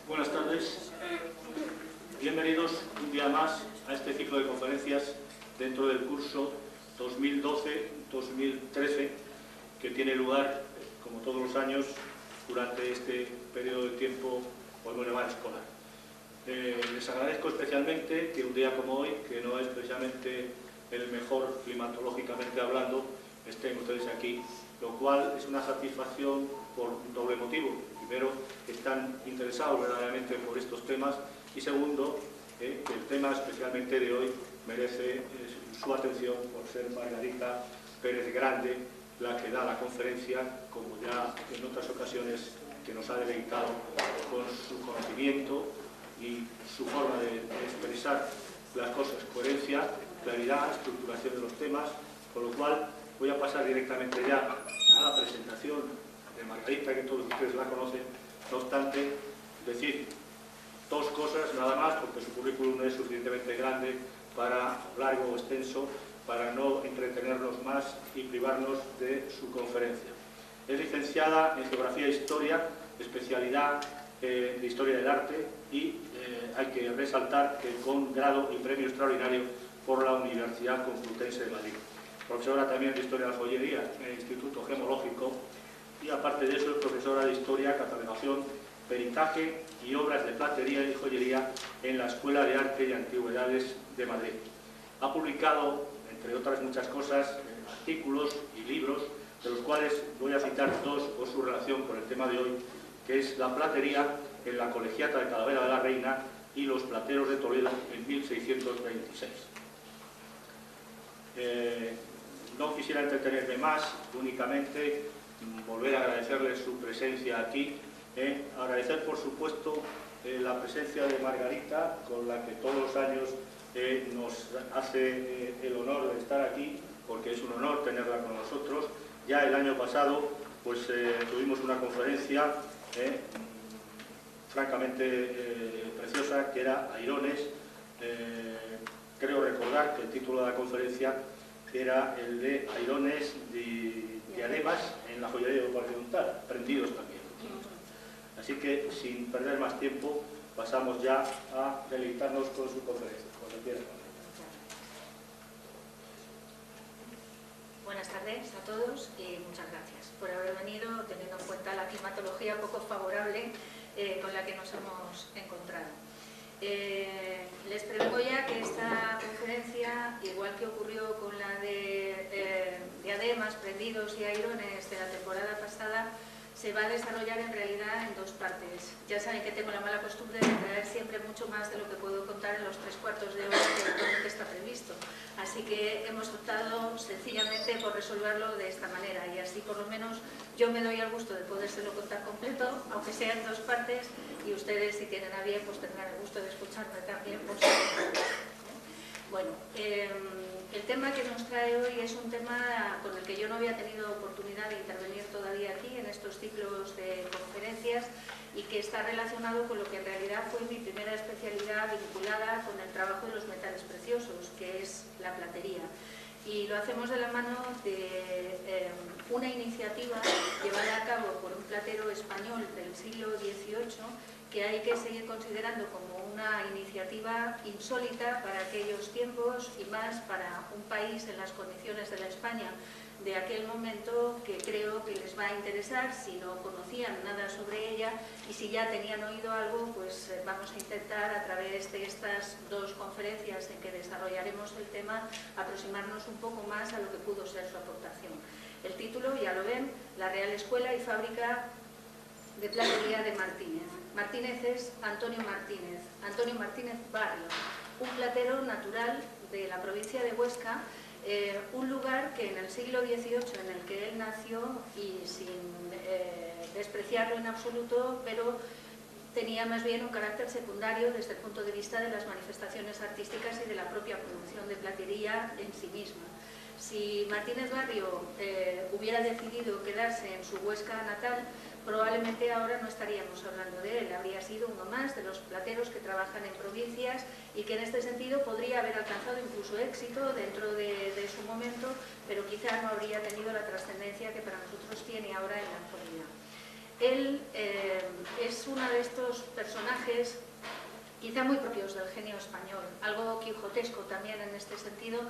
Buenas tardes. Bienvenidos un día más a este ciclo de conferencias dentro del curso 2012-2013 que tiene lugar, como todos los años, durante este periodo de tiempo o el bulevar escolar. Les agradezco especialmente que un día como hoy, que no es precisamente el mejor climatológicamente hablando, estén ustedes aquí, lo cual es una satisfacción por un doble motivo. Primero, que están interesados verdaderamente por estos temas, y segundo, que el tema especialmente de hoy merece su atención por ser Margarita Pérez Grande la que da la conferencia, como ya en otras ocasiones, que nos ha deleitado con su conocimiento y su forma de expresar las cosas, coherencia, claridad, estructuración de los temas, con lo cual voy a pasar directamente ya a la presentación de Margarita, que todos ustedes la conocen. No obstante, decir dos cosas nada más, porque su currículum no es suficientemente grande para largo o extenso, para no entretenernos más y privarnos de su conferencia. Es licenciada en Geografía e Historia, especialidad de Historia del Arte, y hay que resaltar que con grado y premio extraordinario por la Universidad Complutense de Madrid. Profesora también de Historia de la Joyería en el Instituto Gemológico, y aparte de eso es profesora de Historia, Catalogación, Peritaje y Obras de Platería y Joyería en la Escuela de Arte y Antigüedades de Madrid. Ha publicado, entre otras muchas cosas, artículos y libros, de los cuales voy a citar dos por su relación con el tema de hoy, que es La platería en la Colegiata de Talavera de la Reina y Los plateros de Toledo en 1626. No quisiera entretenerme más, únicamente volver a agradecerles su presencia aquí, agradecer por supuesto la presencia de Margarita, con la que todos los años nos hace el honor de estar aquí, porque es un honor tenerla con nosotros. Ya el año pasado pues tuvimos una conferencia francamente preciosa, que era Airones. Creo recordar que el título de la conferencia era el de Airones diademas en la joyería de Guardia Untal, prendidos también. Así que, sin perder más tiempo, pasamos ya a deleitarnos con su conferencia. Cuando quieran. Buenas tardes a todos y muchas gracias por haber venido, teniendo en cuenta la climatología poco favorable con la que nos hemos encontrado. Les prevengo ya que esta conferencia, igual que ocurrió con la de diademas, prendidos y airones de la temporada pasada, se va a desarrollar en realidad en dos partes. Ya saben que tengo la mala costumbre de traer siempre mucho más de lo que puedo contar en los 3/4 de hora que actualmente está previsto. Así que hemos optado sencillamente por resolverlo de esta manera, y así por lo menos yo me doy el gusto de podérselo contar completo, aunque sea en dos partes, y ustedes, si tienen a bien, pues tendrán el gusto de escucharme también por supuesto. Bueno, el tema que nos trae hoy es un tema con el que yo no había tenido oportunidad de intervenir todavía aquí en estos ciclos de conferencias, y que está relacionado con lo que en realidad fue mi primera especialidad vinculada con el trabajo de los metales preciosos, que es la platería. Y lo hacemos de la mano de una iniciativa llevada a cabo por un platero español del siglo XVIII, que hay que seguir considerando como una iniciativa insólita para aquellos tiempos, y más para un país en las condiciones de la España de aquel momento, que creo que les va a interesar si no conocían nada sobre ella, y si ya tenían oído algo, pues vamos a intentar, a través de estas dos conferencias en que desarrollaremos el tema, aproximarnos un poco más a lo que pudo ser su aportación. El título, ya lo ven: La Real Escuela y Fábrica de Platería de Martínez. Martínez es Antonio Martínez Barrio, un platero natural de la provincia de Huesca, un lugar que en el siglo XVIII en el que él nació, y sin despreciarlo en absoluto, pero tenía más bien un carácter secundario desde el punto de vista de las manifestaciones artísticas y de la propia producción de platería en sí misma. Si Martínez Barrio hubiera decidido quedarse en su Huesca natal, probablemente ahora no estaríamos hablando de él. Habría sido uno más de los plateros que trabajan en provincias, y que en este sentido podría haber alcanzado incluso éxito dentro de su momento, pero quizá no habría tenido la trascendencia que para nosotros tiene ahora en la actualidad. Él es uno de estos personajes quizá muy propios del genio español, algo quijotesco también en este sentido,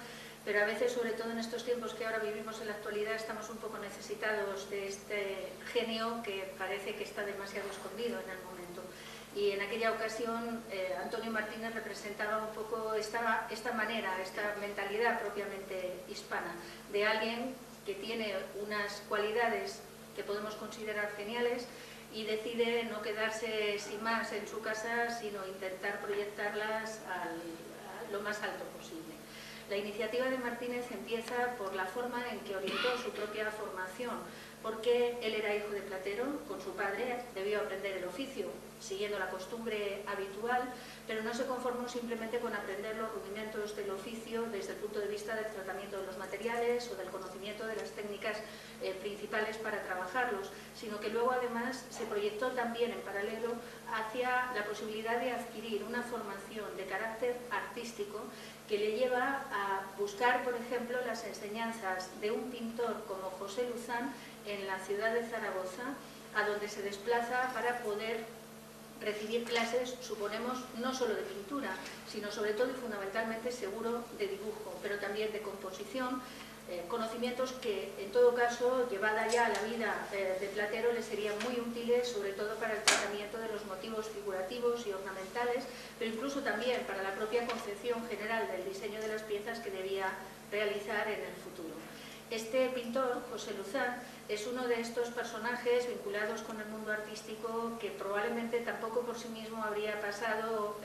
pero a veces, sobre todo en estos tiempos que ahora vivimos en la actualidad, estamos un poco necesitados de este genio que parece que está demasiado escondido en el momento. Y en aquella ocasión Antonio Martínez representaba un poco esta manera, esta mentalidad propiamente hispana, de alguien que tiene unas cualidades que podemos considerar geniales y decide no quedarse sin más en su casa, sino intentar proyectarlas a lo más alto posible. La iniciativa de Martínez empieza por la forma en que orientó su propia formación, porque él era hijo de platero, con su padre debió aprender el oficio, siguiendo la costumbre habitual, pero no se conformó simplemente con aprender los rudimentos del oficio desde el punto de vista del tratamiento de los materiales o del conocimiento de las técnicas principales para trabajarlos, sino que luego además se proyectó también en paralelo hacia la posibilidad de adquirir una formación de carácter artístico que le lleva a buscar, por ejemplo, las enseñanzas de un pintor como José Luzán en la ciudad de Zaragoza, a donde se desplaza para poder recibir clases, suponemos, no solo de pintura, sino sobre todo y fundamentalmente seguro de dibujo, pero también de composición, conocimientos que en todo caso, llevada ya a la vida de platero, le serían muy útiles, sobre todo para el tratamiento de los motivos figurativos y ornamentales, pero incluso también para la propia concepción general del diseño de las piezas que debía realizar en el futuro. Este pintor, José Luzán, es uno de estos personajes vinculados con el mundo artístico que probablemente tampoco por sí mismo habría pasado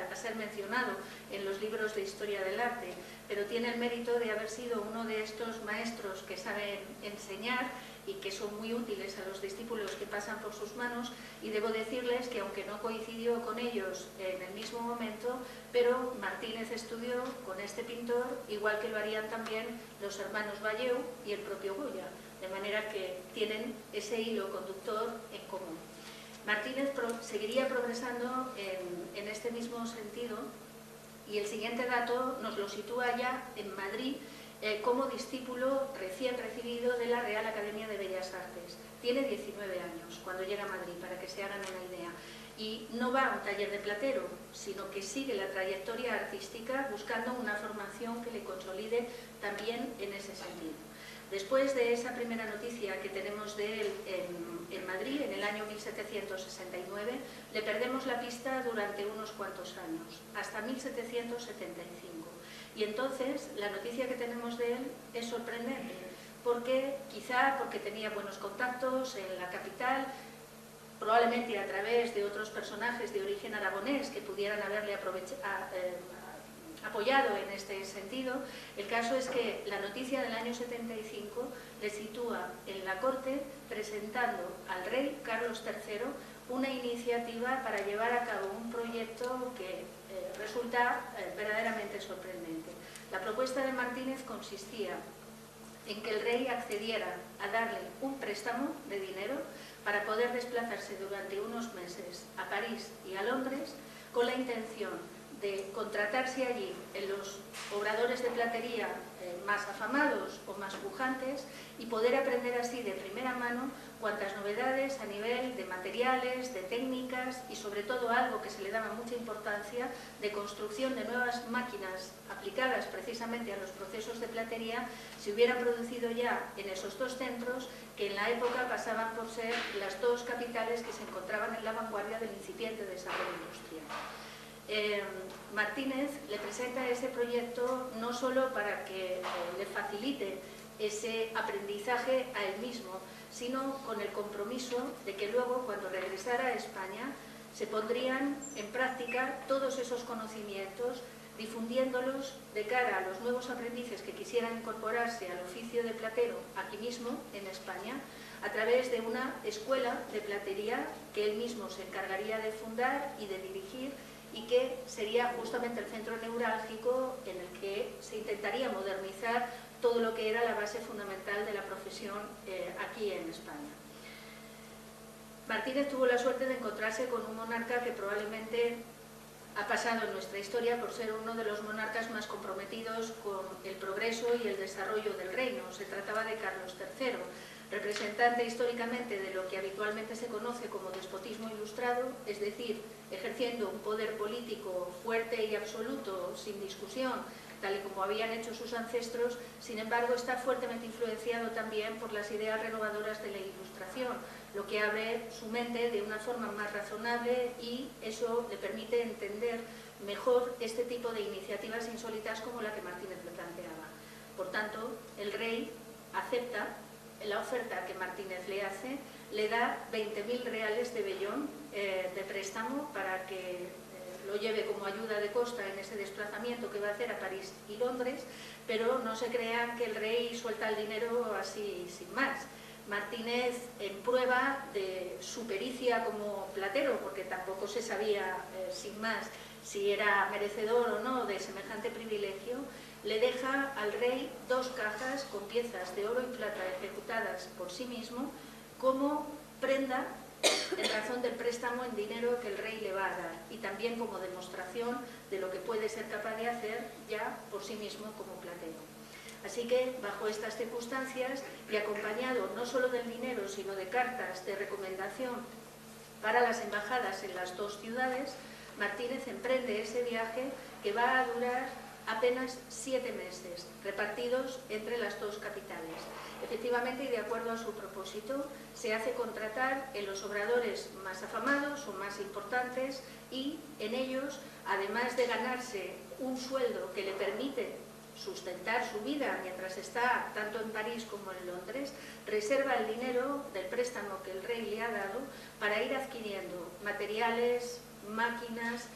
a ser mencionado en los libros de historia del arte, pero tiene el mérito de haber sido uno de estos maestros que saben enseñar y que son muy útiles a los discípulos que pasan por sus manos, y debo decirles que aunque no coincidió con ellos en el mismo momento, pero Martínez estudió con este pintor, igual que lo harían también los hermanos Valleu y el propio Goya, de manera que tienen ese hilo conductor en común. Martínez seguiría progresando en este mismo sentido, y el siguiente dato nos lo sitúa ya en Madrid como discípulo recién recibido de la Real Academia de Bellas Artes. Tiene 19 años cuando llega a Madrid, para que se hagan una idea. Y no va a un taller de platero, sino que sigue la trayectoria artística buscando una formación que le consolide también en ese sentido. Después de esa primera noticia que tenemos de él en Madrid, en el año 1769, le perdemos la pista durante unos cuantos años, hasta 1775. Y entonces la noticia que tenemos de él es sorprendente, quizá porque tenía buenos contactos en la capital, probablemente a través de otros personajes de origen aragonés que pudieran haberle apoyado en este sentido. El caso es que la noticia del año 75 le sitúa en la corte presentando al rey Carlos III una iniciativa para llevar a cabo un proyecto que resulta verdaderamente sorprendente. La propuesta de Martínez consistía en que el rey accediera a darle un préstamo de dinero para poder desplazarse durante unos meses a París y a Londres, con la intención de contratarse allí en los obradores de platería más afamados o más pujantes y poder aprender así de primera mano cuantas novedades a nivel de materiales, de técnicas y sobre todo algo que se le daba mucha importancia, de construcción de nuevas máquinas aplicadas precisamente a los procesos de platería, se hubieran producido ya en esos dos centros que en la época pasaban por ser las dos capitales que se encontraban en la vanguardia del incipiente desarrollo industrial. Martínez le presenta ese proyecto no solo para que le facilite ese aprendizaje a él mismo, sino con el compromiso de que luego, cuando regresara a España, se pondrían en práctica todos esos conocimientos, difundiéndolos de cara a los nuevos aprendices que quisieran incorporarse al oficio de platero aquí mismo, en España, a través de una escuela de platería que él mismo se encargaría de fundar y de dirigir, y que sería justamente el centro neurálgico en el que se intentaría modernizar todo lo que era la base fundamental de la profesión aquí en España. Martínez tuvo la suerte de encontrarse con un monarca que probablemente ha pasado en nuestra historia por ser uno de los monarcas más comprometidos con el progreso y el desarrollo del reino. Se trataba de Carlos III, representante históricamente de lo que habitualmente se conoce como despotismo ilustrado, es decir, ejerciendo un poder político fuerte y absoluto, sin discusión, tal y como habían hecho sus ancestros. Sin embargo, está fuertemente influenciado también por las ideas renovadoras de la Ilustración, lo que abre su mente de una forma más razonable y eso le permite entender mejor este tipo de iniciativas insólitas como la que Martínez le planteaba. Por tanto, el rey acepta la oferta que Martínez le hace, le da 20.000 reales de vellón de préstamo para que lo lleve como ayuda de costa en ese desplazamiento que va a hacer a París y Londres, pero no se crean que el rey suelta el dinero así sin más. Martínez, en prueba de su pericia como platero, porque tampoco se sabía sin más si era merecedor o no de semejante privilegio, le deja al rey 2 cajas con piezas de oro y plata ejecutadas por sí mismo como prenda en razón del préstamo en dinero que el rey le va a dar y también como demostración de lo que puede ser capaz de hacer ya por sí mismo como platero. Así que, bajo estas circunstancias y acompañado no solo del dinero sino de cartas de recomendación para las embajadas en las 2 ciudades, Martínez emprende ese viaje que va a durar apenas 7 meses, repartidos entre las 2 capitales. Efectivamente, y de acuerdo a su propósito, se hace contratar en los obradores más afamados o más importantes y en ellos, además de ganarse un sueldo que le permite sustentar su vida mientras está tanto en París como en Londres, reserva el dinero del préstamo que el rey le ha dado para ir adquiriendo materiales, máquinas,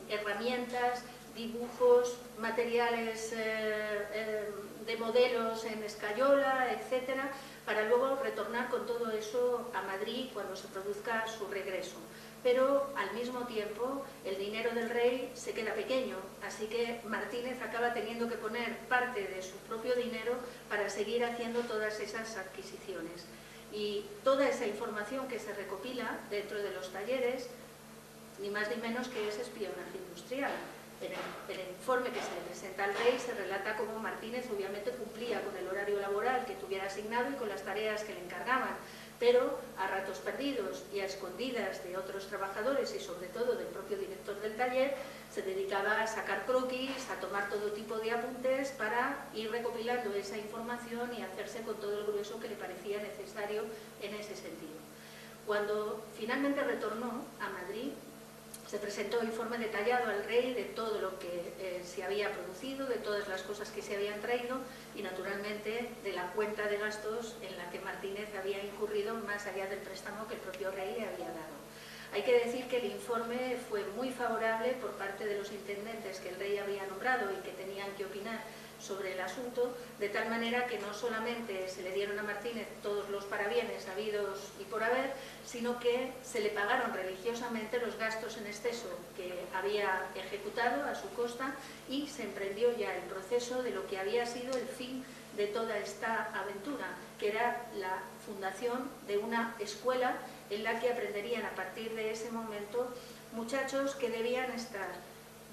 herramientas, dibujos, materiales de modelos en escayola, etcétera, para luego retornar con todo eso a Madrid cuando se produzca su regreso. Pero al mismo tiempo el dinero del rey se queda pequeño, así que Martínez acaba teniendo que poner parte de su propio dinero para seguir haciendo todas esas adquisiciones. Y toda esa información que se recopila dentro de los talleres, ni más ni menos que es espionaje industrial. En el informe que se le presenta al rey se relata cómo Martínez obviamente cumplía con el horario laboral que tuviera asignado y con las tareas que le encargaban, pero a ratos perdidos y a escondidas de otros trabajadores y sobre todo del propio director del taller, se dedicaba a sacar croquis, a tomar todo tipo de apuntes para ir recopilando esa información y hacerse con todo el grueso que le parecía necesario en ese sentido. Cuando finalmente retornó a Madrid, se presentó informe detallado al rey de todo lo que se había producido, de todas las cosas que se habían traído y naturalmente de la cuenta de gastos en la que Martínez había incurrido más allá del préstamo que el propio rey le había dado. Hay que decir que el informe fue muy favorable por parte de los intendentes que el rey había nombrado y que tenían que opinar sobre el asunto, de tal manera que no solamente se le dieron a Martínez todos los parabienes habidos y por haber, sino que se le pagaron religiosamente los gastos en exceso que había ejecutado a su costa y se emprendió ya el proceso de lo que había sido el fin de toda esta aventura, que era la fundación de una escuela en la que aprenderían a partir de ese momento muchachos que debían estar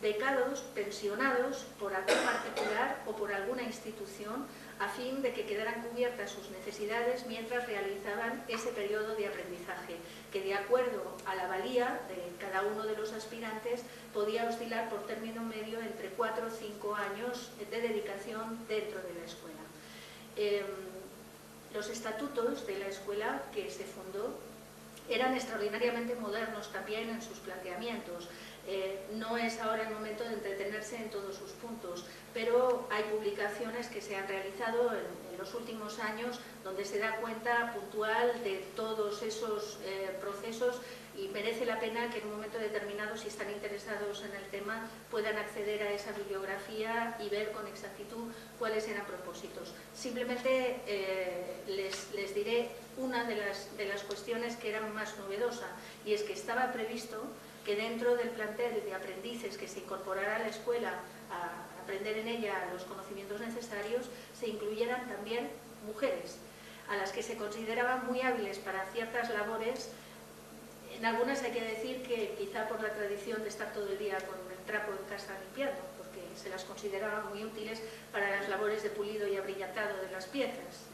becados, pensionados por algún particular o por alguna institución a fin de que quedaran cubiertas sus necesidades mientras realizaban ese periodo de aprendizaje, que de acuerdo a la valía de cada uno de los aspirantes podía oscilar por término medio entre 4 o 5 años de dedicación dentro de la escuela. Los estatutos de la escuela que se fundó eran extraordinariamente modernos también en sus planteamientos. No es ahora el momento de entretenerse en todos sus puntos, pero hay publicaciones que se han realizado en los últimos años donde se da cuenta puntual de todos esos procesos y merece la pena que en un momento determinado, si están interesados en el tema, puedan acceder a esa bibliografía y ver con exactitud cuáles eran propósitos. Simplemente les diré una de las cuestiones que era más novedosa, y es que estaba previsto que dentro del plantel de aprendices que se incorporara a la escuela a aprender en ella los conocimientos necesarios, se incluyeran también mujeres, a las que se consideraban muy hábiles para ciertas labores. En algunas hay que decir que quizá por la tradición de estar todo el día con el trapo en casa limpiando, porque se las consideraba muy útiles para las labores de pulido y abrillantado de las piezas,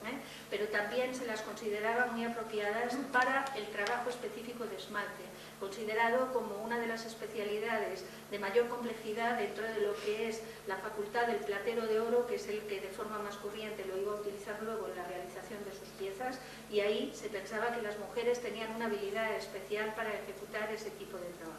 pero también se las consideraba muy apropiadas para el trabajo específico de esmalte, considerado como una de las especialidades de mayor complejidad dentro de lo que es la facultad del platero de oro, que es el que de forma más corriente lo iba a utilizar luego en la realización de sus piezas, y ahí se pensaba que las mujeres tenían una habilidad especial para ejecutar ese tipo de trabajo.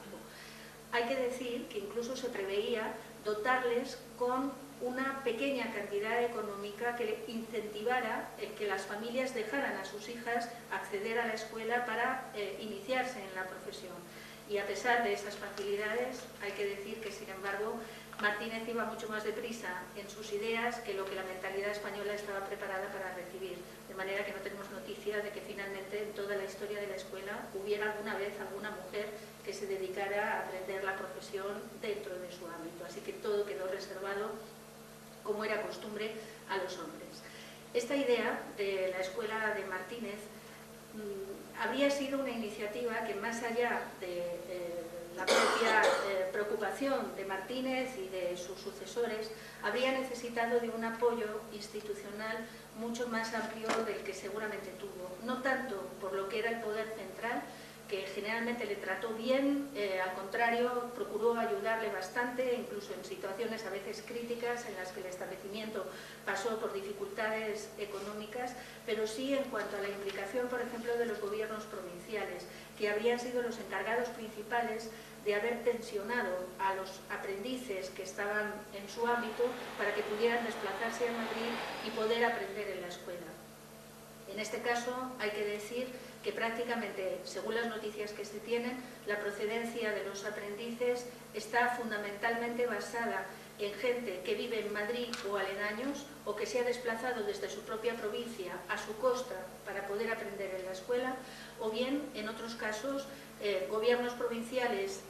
Hay que decir que incluso se preveía dotarles con una pequeña cantidad económica que incentivara el que las familias dejaran a sus hijas acceder a la escuela para iniciarse en la profesión. Y a pesar de esas facilidades, hay que decir que, sin embargo, Martínez iba mucho más deprisa en sus ideas que lo que la mentalidad española estaba preparada para recibir. De manera que no tenemos noticia de que finalmente en toda la historia de la escuela hubiera alguna vez alguna mujer que se dedicara a aprender la profesión dentro de su ámbito. Así que todo quedó reservado, como era costumbre, a los hombres. Esta idea de la escuela de Martínez habría sido una iniciativa que, más allá de la propia preocupación de Martínez y de sus sucesores, habría necesitado de un apoyo institucional mucho más amplio del que seguramente tuvo. No tanto por lo que era el poder central, que generalmente le trató bien, al contrario, procuró ayudarle bastante, incluso en situaciones a veces críticas en las que el establecimiento pasó por dificultades económicas, pero sí en cuanto a la implicación, por ejemplo, de los gobiernos provinciales, que habrían sido los encargados principales de haber pensionado a los aprendices que estaban en su ámbito para que pudieran desplazarse a Madrid y poder aprender en la escuela. En este caso hay que decir que prácticamente, según las noticias que se tienen, la procedencia de los aprendices está fundamentalmente basada en gente que vive en Madrid o aledaños, o que se ha desplazado desde su propia provincia a su costa para poder aprender en la escuela, o bien, en otros casos, gobiernos provinciales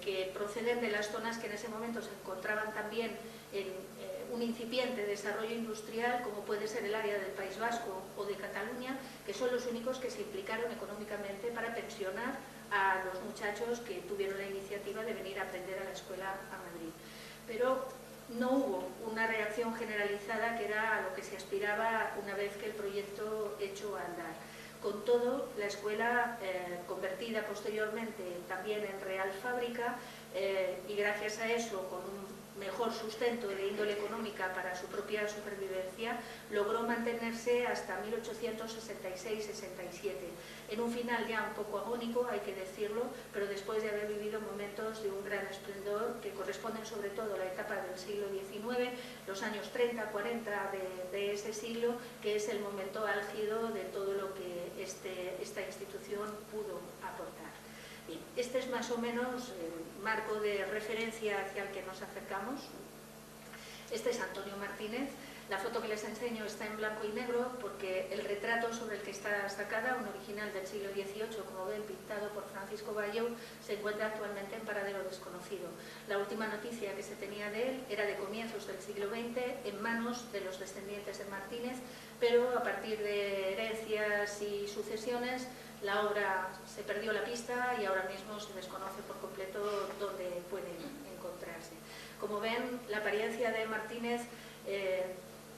que proceden de las zonas que en ese momento se encontraban también en un incipiente desarrollo industrial, como puede ser el área del País Vasco o de Cataluña, que son los únicos que se implicaron económicamente para pensionar a los muchachos que tuvieron la iniciativa de venir a aprender a la escuela a Madrid. Pero no hubo una reacción generalizada, que era a lo que se aspiraba una vez que el proyecto echó a andar. Con todo, la escuela, convertida posteriormente también en Real Fábrica, y gracias a eso, con un mejor sustento de índole económica para su propia supervivencia, logró mantenerse hasta 1866-67, en un final ya un poco agónico, hay que decirlo, pero después de haber vivido momentos de un gran esplendor que corresponden sobre todo a la etapa del siglo XIX, los años 30-40 de ese siglo, que es el momento álgido de todo lo que esta institución pudo aportar. Bien, este es más o menos el marco de referencia hacia el que nos acercamos. Este es Antonio Martínez. La foto que les enseño está en blanco y negro porque el retrato sobre el que está sacada, un original del siglo XVIII, como ven, pintado por Francisco Bayeu, se encuentra actualmente en paradero desconocido. La última noticia que se tenía de él era de comienzos del siglo XX, en manos de los descendientes de Martínez, pero a partir de herencias y sucesiones, la obra se perdió la pista y ahora mismo se desconoce por completo dónde puede encontrarse. Como ven, la apariencia de Martínez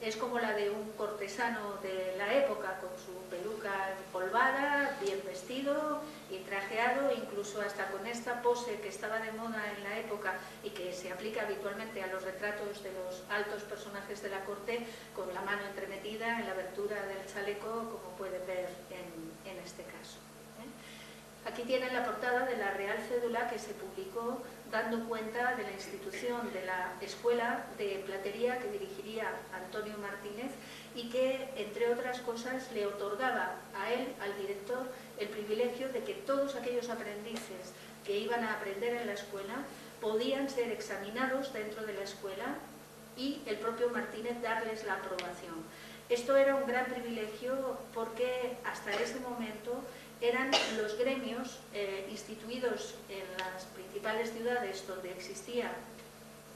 es como la de un cortesano de la época, con su peluca empolvada, bien vestido y trajeado, incluso hasta con esta pose que estaba de moda en la época y que se aplica habitualmente a los retratos de los altos personajes de la corte, con la mano entremetida en la abertura del chaleco, como pueden ver en este caso. Aquí tienen la portada de la Real Cédula que se publicó dando cuenta de la institución de la Escuela de Platería que dirigiría Antonio Martínez y que, entre otras cosas, le otorgaba a él, al director, el privilegio de que todos aquellos aprendices que iban a aprender en la escuela podían ser examinados dentro de la escuela y el propio Martínez darles la aprobación. Esto era un gran privilegio porque hasta ese momento eran los gremios instituidos en las principales ciudades donde existía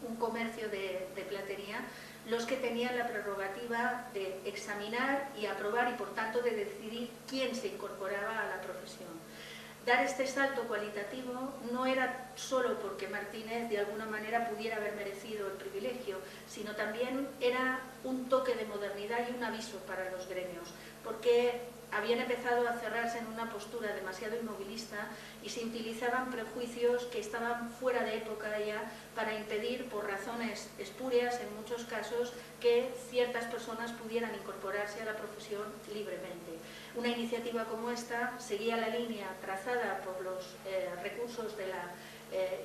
un comercio de platería, los que tenían la prerrogativa de examinar y aprobar y por tanto de decidir quién se incorporaba a la profesión. Dar este salto cualitativo no era solo porque Martínez de alguna manera pudiera haber merecido el privilegio, sino también era un toque de modernidad y un aviso para los gremios, porque habían empezado a cerrarse en una postura demasiado inmovilista y se utilizaban prejuicios que estaban fuera de época ya para impedir, por razones espurias en muchos casos, que ciertas personas pudieran incorporarse a la profesión libremente. Una iniciativa como esta seguía la línea trazada por los recursos de la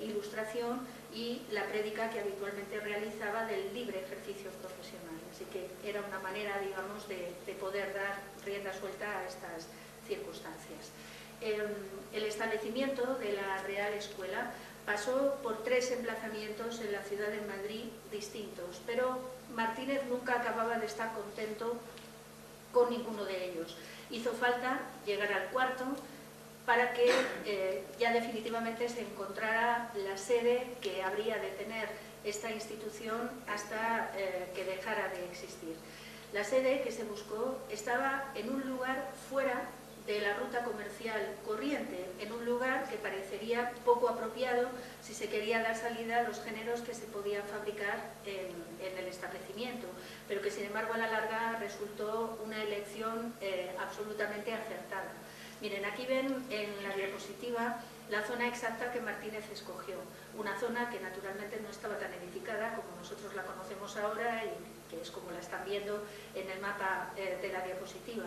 Ilustración y la prédica que habitualmente realizaba del libre ejercicio profesional. Así que era una manera, digamos, de poder dar rienda suelta a estas circunstancias. El establecimiento de la Real Escuela pasó por 3 emplazamientos en la ciudad de Madrid distintos, pero Martínez nunca acababa de estar contento con ninguno de ellos. Hizo falta llegar al 4º para que ya definitivamente se encontrara la sede que habría de tener esta institución hasta que dejara de existir. La sede que se buscó estaba en un lugar fuera de la ruta comercial corriente, en un lugar que parecería poco apropiado si se quería dar salida a los géneros que se podían fabricar en el establecimiento, pero que sin embargo a la larga resultó una elección absolutamente acertada. Miren, aquí ven en la diapositiva la zona exacta que Martínez escogió, una zona que naturalmente no estaba tan edificada como nosotros la conocemos ahora y que es como la están viendo en el mapa de la diapositiva.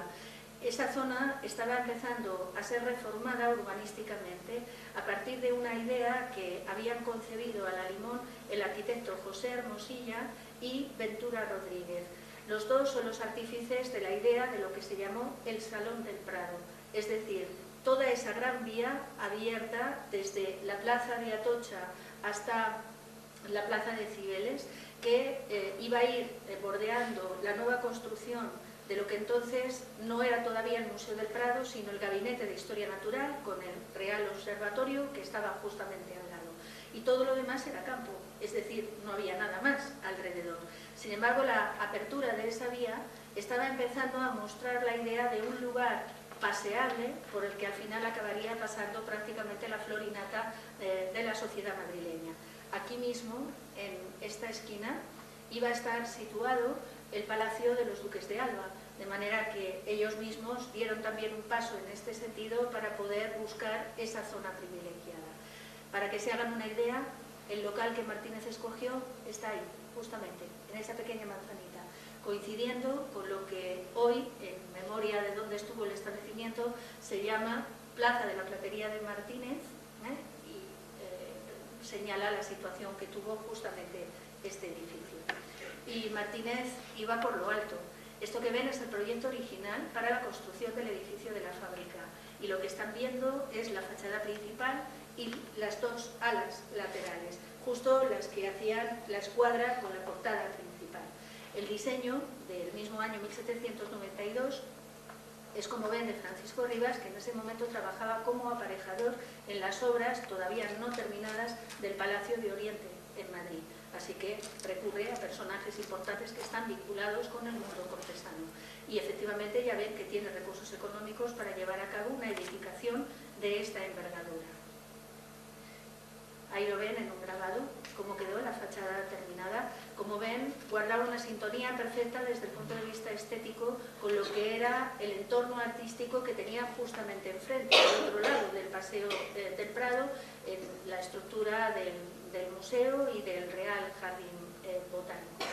Esa zona estaba empezando a ser reformada urbanísticamente a partir de una idea que habían concebido a la limón el arquitecto José Hermosilla y Ventura Rodríguez. Los dos son los artífices de la idea de lo que se llamó el Salón del Prado, es decir, toda esa gran vía abierta desde la plaza de Atocha hasta la plaza de Cibeles, que iba a ir bordeando la nueva construcción de lo que entonces no era todavía el Museo del Prado, sino el Gabinete de Historia Natural, con el Real Observatorio, que estaba justamente al lado. Y todo lo demás era campo, es decir, no había nada más alrededor. Sin embargo, la apertura de esa vía estaba empezando a mostrar la idea de un lugar paseable por el que al final acabaría pasando prácticamente la flor y nata de la sociedad madrileña. Aquí mismo, en esta esquina, iba a estar situado el Palacio de los Duques de Alba, de manera que ellos mismos dieron también un paso en este sentido para poder buscar esa zona privilegiada. Para que se hagan una idea, el local que Martínez escogió está ahí, justamente, en esa pequeña manzanita, coincidiendo con lo que hoy, en memoria de donde estuvo el establecimiento, se llama Plaza de la Platería de Martínez, y señala la situación que tuvo justamente este edificio. Y Martínez iba por lo alto. Esto que ven es el proyecto original para la construcción del edificio de la fábrica. Y lo que están viendo es la fachada principal y las 2 alas laterales, justo las que hacían la escuadra con la portada principal. El diseño del mismo año 1792 es, como ven, de Francisco Rivas, que en ese momento trabajaba como aparejador en las obras todavía no terminadas del Palacio de Oriente en Madrid. Así que recurre a personajes importantes que están vinculados con el mundo cortesano. Y efectivamente ya ven que tiene recursos económicos para llevar a cabo una edificación de esta envergadura. Ahí lo ven en un grabado, cómo quedó la fachada terminada. Como ven, guardaba una sintonía perfecta desde el punto de vista estético con lo que era el entorno artístico que tenía justamente enfrente, al otro lado del Paseo del Prado, en la estructura del museo y del Real Jardín Botánico.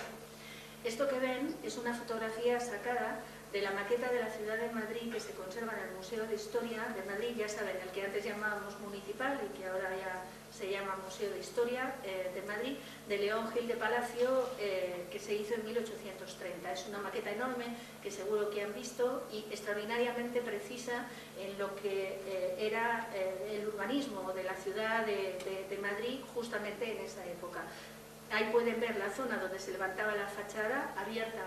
Esto que ven es una fotografía sacada de la maqueta de la ciudad de Madrid que se conserva en el Museo de Historia de Madrid, ya saben, el que antes llamábamos municipal y que ahora ya se llama Museo de Historia de Madrid, de León Gil de Palacio, que se hizo en 1830. Es una maqueta enorme que seguro que han visto y extraordinariamente precisa en lo que era el urbanismo de la ciudad de Madrid justamente en esa época. Ahí pueden ver la zona donde se levantaba la fachada, abierta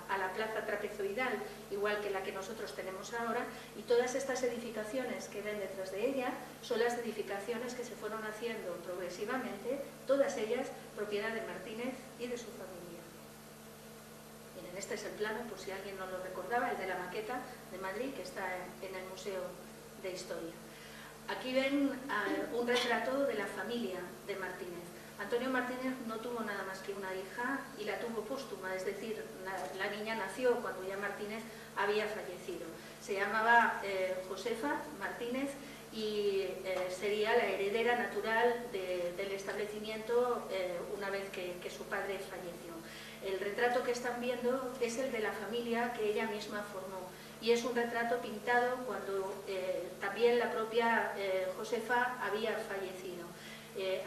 a la plaza trapezoidal, igual que la que nosotros tenemos ahora, y todas estas edificaciones que ven detrás de ella son las edificaciones que se fueron haciendo progresivamente, todas ellas propiedad de Martínez y de su familia. Miren, este es el plano, por si alguien no lo recordaba, el de la maqueta de Madrid, que está en el Museo de Historia. Aquí ven un retrato de la familia de Martínez. Antonio Martínez no tuvo nada más que una hija y la tuvo póstuma, es decir, la niña nació cuando ya Martínez había fallecido. Se llamaba Josefa Martínez y sería la heredera natural del establecimiento una vez que su padre falleció. El retrato que están viendo es el de la familia que ella misma formó y es un retrato pintado cuando también la propia Josefa había fallecido.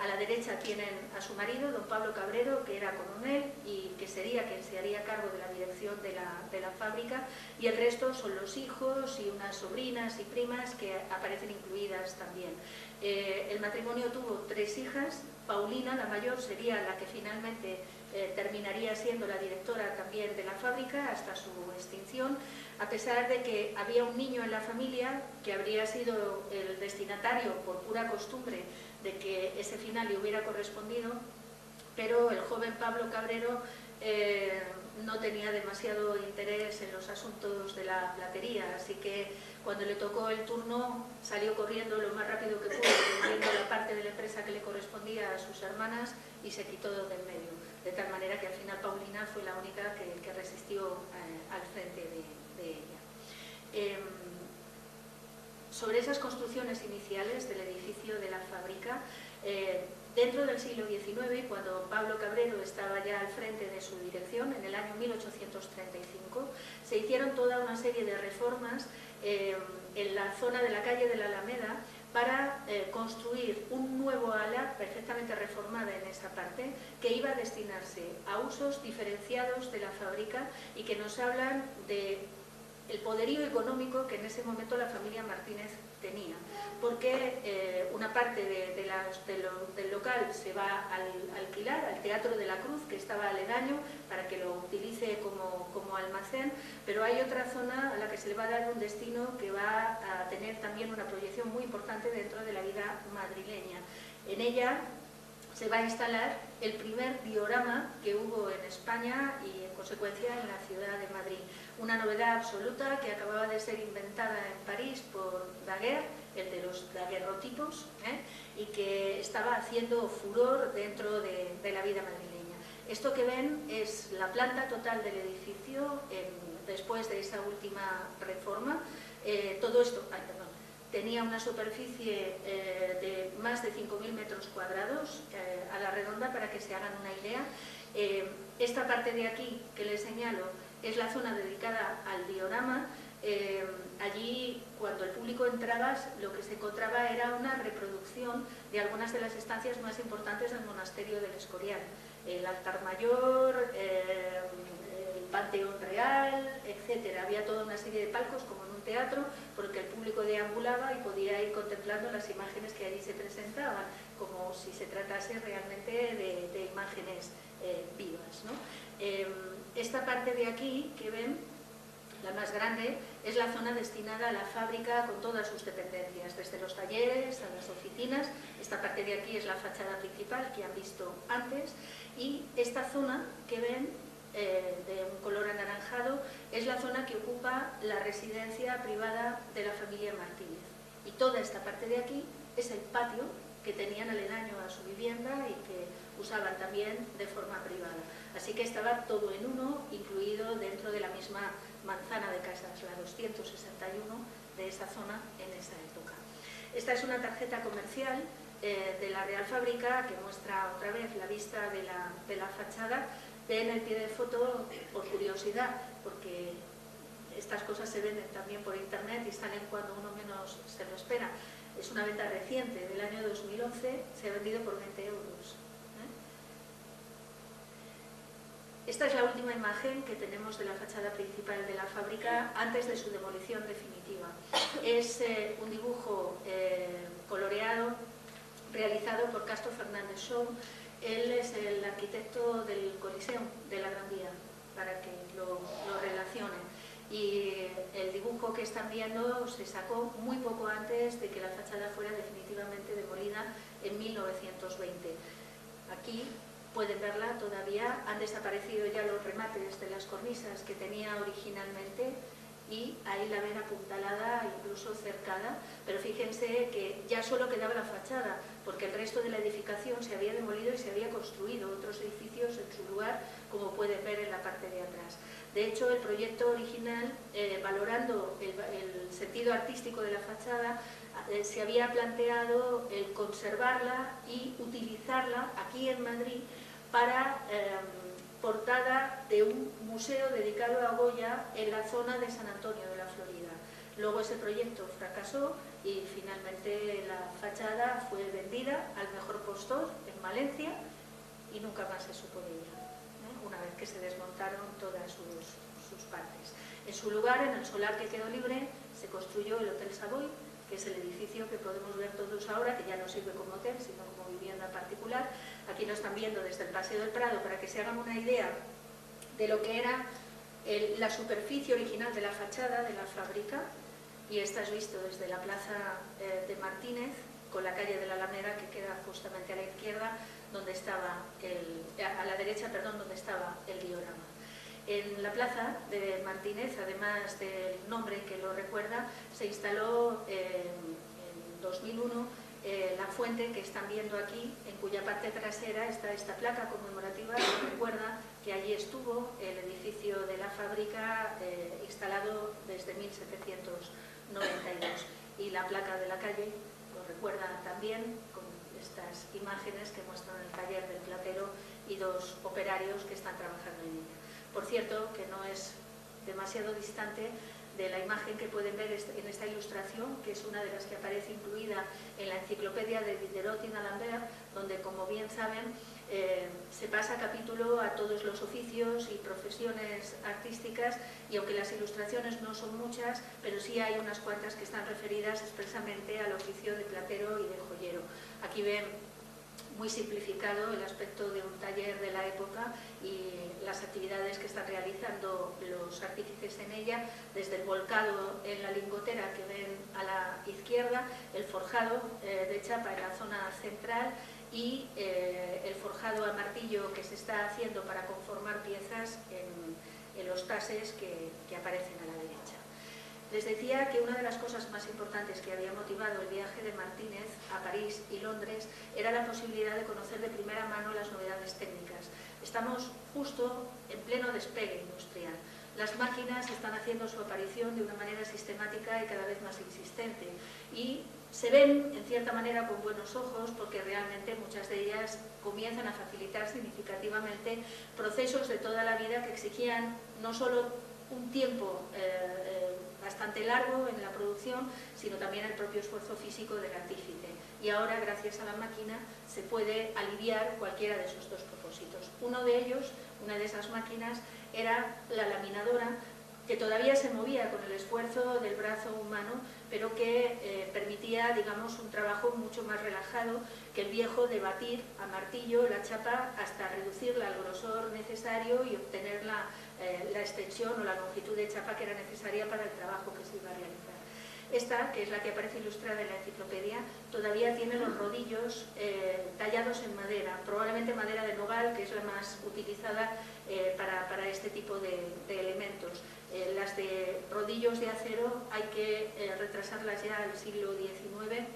A la derecha tienen a su marido, don Pablo Cabrero, que era coronel y que sería quien se haría cargo de la dirección de la fábrica, y el resto son los hijos y unas sobrinas y primas que aparecen incluidas también. El matrimonio tuvo 3 hijas. Paulina, la mayor, sería la que finalmente terminaría siendo la directora también de la fábrica hasta su extinción, a pesar de que había un niño en la familia que habría sido el destinatario por pura costumbre de que ese final le hubiera correspondido, pero el joven Pablo Cabrero no tenía demasiado interés en los asuntos de la platería, así que cuando le tocó el turno salió corriendo lo más rápido que pudo, vendiendo la parte de la empresa que le correspondía a sus hermanas y se quitó del medio, de tal manera que al final Paulina fue la única que resistió al frente de ella. Sobre esas construcciones iniciales del edificio de la fábrica, dentro del siglo XIX, cuando Pablo Cabrero estaba ya al frente de su dirección, en el año 1835, se hicieron toda una serie de reformas en la zona de la calle de la Alameda para construir un nuevo ala perfectamente reformada en esa parte, que iba a destinarse a usos diferenciados de la fábrica y que nos hablan de el poderío económico que en ese momento la familia Martínez tenía, porque una parte del local se va a alquilar al Teatro de la Cruz, que estaba aledaño, para que lo utilice como almacén, pero hay otra zona a la que se le va a dar un destino que va a tener también una proyección muy importante dentro de la vida madrileña. En ella se va a instalar el primer diorama que hubo en España y en consecuencia en la ciudad de Madrid. Una novedad absoluta que acababa de ser inventada en París por Daguerre, el de los daguerrotipos, y que estaba haciendo furor dentro de la vida madrileña. Esto que ven es la planta total del edificio después de esa última reforma. Todo esto, tenía una superficie de más de 5.000 metros cuadrados a la redonda, para que se hagan una idea. Esta parte de aquí que les señalo es la zona dedicada al diorama. Allí, cuando el público entraba, lo que se encontraba era una reproducción de algunas de las estancias más importantes del monasterio del Escorial. El altar mayor, el Panteón Real, etc. Había toda una serie de palcos, como en un teatro, por el que el público deambulaba y podía ir contemplando las imágenes que allí se presentaban, como si se tratase realmente de imágenes vivas, ¿no? Esta parte de aquí que ven, la más grande, es la zona destinada a la fábrica con todas sus dependencias, desde los talleres a las oficinas. Esta parte de aquí es la fachada principal que han visto antes, y esta zona que ven de un color anaranjado es la zona que ocupa la residencia privada de la familia Martínez, y toda esta parte de aquí es el patio que tenían aledaño a su vivienda y que usaban también de forma privada. Así que estaba todo en uno, incluido dentro de la misma manzana de casas, la 261 de esa zona en esa época. Esta es una tarjeta comercial de la Real Fábrica que muestra otra vez la vista de la fachada. Ven el pie de foto por curiosidad, porque estas cosas se venden también por internet y salen cuando uno menos se lo espera. Es una venta reciente, del año 2011, se ha vendido por 20 euros. Esta es la última imagen que tenemos de la fachada principal de la fábrica antes de su demolición definitiva. Es un dibujo coloreado realizado por Castro Fernández Show. Él es el arquitecto del Coliseo de la Gran Vía, para que lo relacionen. Y el dibujo que están viendo se sacó muy poco antes de que la fachada fuera definitivamente demolida en 1920. Aquí pueden verla todavía, han desaparecido ya los remates de las cornisas que tenía originalmente, y ahí la ven apuntalada, incluso cercada, pero fíjense que ya solo quedaba la fachada, porque el resto de la edificación se había demolido y se había construido otros edificios en su lugar, como pueden ver en la parte de atrás. De hecho, el proyecto original, valorando el sentido artístico de la fachada, se había planteado el conservarla y utilizarla aquí en Madrid para portada de un museo dedicado a Goya en la zona de San Antonio de la Florida. Luego ese proyecto fracasó y finalmente la fachada fue vendida al mejor postor en Valencia y nunca más se supo de ella, una vez que se desmontaron todas sus partes. En su lugar, en el solar que quedó libre, se construyó el Hotel Savoy, que es el edificio que podemos ver todos ahora, que ya no sirve como hotel, sino como vivienda particular. Aquí lo están viendo desde el Paseo del Prado, para que se hagan una idea de lo que era la superficie original de la fachada de la fábrica, y esta es visto desde la plaza de Martínez, con la calle de la Alameda, que queda justamente a la izquierda, donde estaba a la derecha, perdón, donde estaba el diorama. En la plaza de Martínez, además del nombre que lo recuerda, se instaló en 2001 la fuente que están viendo aquí, en cuya parte trasera está esta placa conmemorativa que recuerda que allí estuvo el edificio de la fábrica instalado desde 1792. Y la placa de la calle lo recuerda también con estas imágenes que muestran el taller del platero y dos operarios que están trabajando en ella. Por cierto, que no es demasiado distante de la imagen que pueden ver en esta ilustración, que es una de las que aparece incluida en la enciclopedia de Diderot y d'Alembert, donde, como bien saben, se pasa capítulo a todos los oficios y profesiones artísticas, y aunque las ilustraciones no son muchas, pero sí hay unas cuantas que están referidas expresamente al oficio de platero y de joyero. Aquí ven muy simplificado el aspecto de un taller de la época y las actividades que están realizando los artífices en ella, desde el volcado en la lingotera que ven a la izquierda, el forjado de chapa en la zona central y el forjado a martillo que se está haciendo para conformar piezas en los tases que aparecen a la derecha. Les decía que una de las cosas más importantes que había motivado el viaje de Martínez a París y Londres era la posibilidad de conocer de primera mano las novedades técnicas. Estamos justo en pleno despegue industrial. Las máquinas están haciendo su aparición de una manera sistemática y cada vez más insistente, y se ven en cierta manera con buenos ojos, porque realmente muchas de ellas comienzan a facilitar significativamente procesos de toda la vida que exigían no solo un tiempo bastante largo en la producción, sino también el propio esfuerzo físico del artífice. Y ahora, gracias a la máquina, se puede aliviar cualquiera de esos dos propósitos. Uno de ellos, una de esas máquinas, era la laminadora, que todavía se movía con el esfuerzo del brazo humano, pero que permitía, digamos, un trabajo mucho más relajado que el viejo de batir a martillo la chapa hasta reducirla al grosor necesario y obtener la extensión o la longitud de chapa que era necesaria para el trabajo que se iba a realizar. Esta, que es la que aparece ilustrada en la enciclopedia, todavía tiene los rodillos tallados en madera, probablemente madera de nogal, que es la más utilizada para este tipo de elementos. Las de rodillos de acero hay que retrasarlas ya al siglo XIX.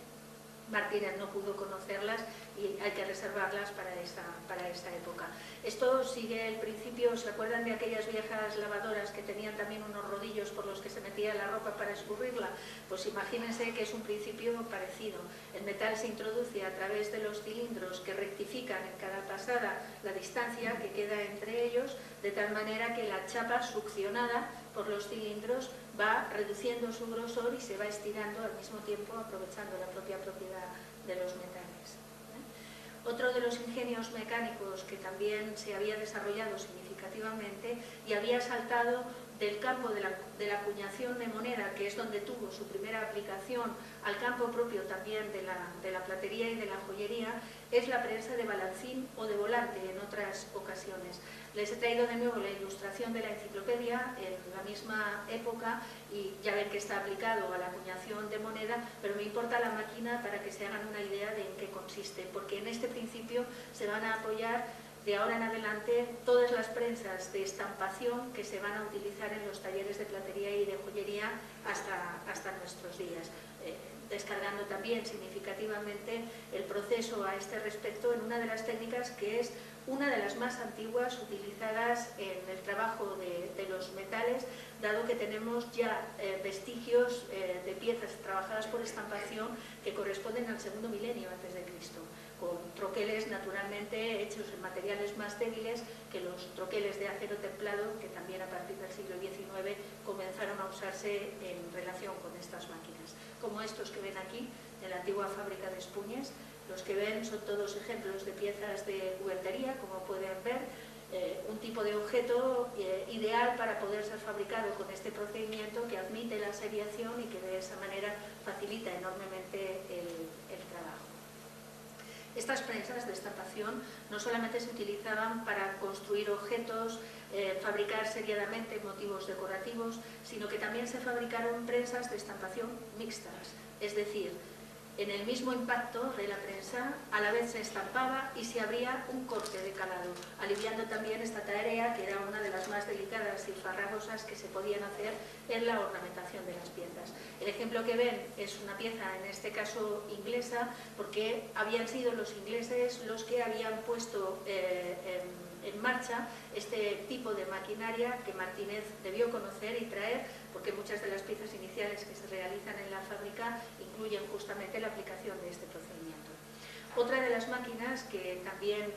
Martínez no pudo conocerlas y hay que reservarlas para esta época. Esto sigue el principio. ¿Se acuerdan de aquellas viejas lavadoras que tenían también unos rodillos por los que se metía la ropa para escurrirla? Pues imagínense que es un principio parecido. El metal se introduce a través de los cilindros que rectifican en cada pasada la distancia que queda entre ellos, de tal manera que la chapa succionada por los cilindros va reduciendo su grosor y se va estirando al mismo tiempo, aprovechando la propia propiedad de los metales. Otro de los ingenios mecánicos que también se había desarrollado significativamente y había saltado del campo de la acuñación de moneda, que es donde tuvo su primera aplicación, al campo propio también de la platería y de la joyería, es la prensa de balancín o de volante en otras ocasiones. Les he traído de nuevo la ilustración de la enciclopedia en la misma época y ya ven que está aplicado a la acuñación de moneda, pero me importa la máquina para que se hagan una idea de en qué consiste, porque en este principio se van a apoyar de ahora en adelante todas las prensas de estampación que se van a utilizar en los talleres de platería y de joyería hasta nuestros días, descargando también significativamente el proceso a este respecto en una de las técnicas que es una de las más antiguas utilizadas en el trabajo de los metales, dado que tenemos ya vestigios de piezas trabajadas por estampación que corresponden al segundo milenio antes de Cristo, con troqueles naturalmente hechos en materiales más débiles que los troqueles de acero templado, que también a partir del siglo XIX comenzaron a usarse en relación con estas máquinas, como estos que ven aquí, de la antigua fábrica de Espuñes. Los que ven son todos ejemplos de piezas de juguetería, como pueden ver, un tipo de objeto ideal para poder ser fabricado con este procedimiento que admite la seriación y que de esa manera facilita enormemente el trabajo. Estas prensas de estampación no solamente se utilizaban para construir objetos, fabricar seriadamente motivos decorativos, sino que también se fabricaron prensas de estampación mixtas, es decir, en el mismo impacto de la prensa a la vez se estampaba y se abría un corte de calado, aliviando también esta tarea que era una de las más delicadas y farragosas que se podían hacer en la ornamentación de las piezas. El ejemplo que ven es una pieza, en este caso inglesa, porque habían sido los ingleses los que habían puesto en marcha este tipo de maquinaria que Martínez debió conocer y traer, porque muchas de las piezas iniciales que se realizan en la fábrica incluyen justamente la aplicación de este procedimiento. Otra de las máquinas que también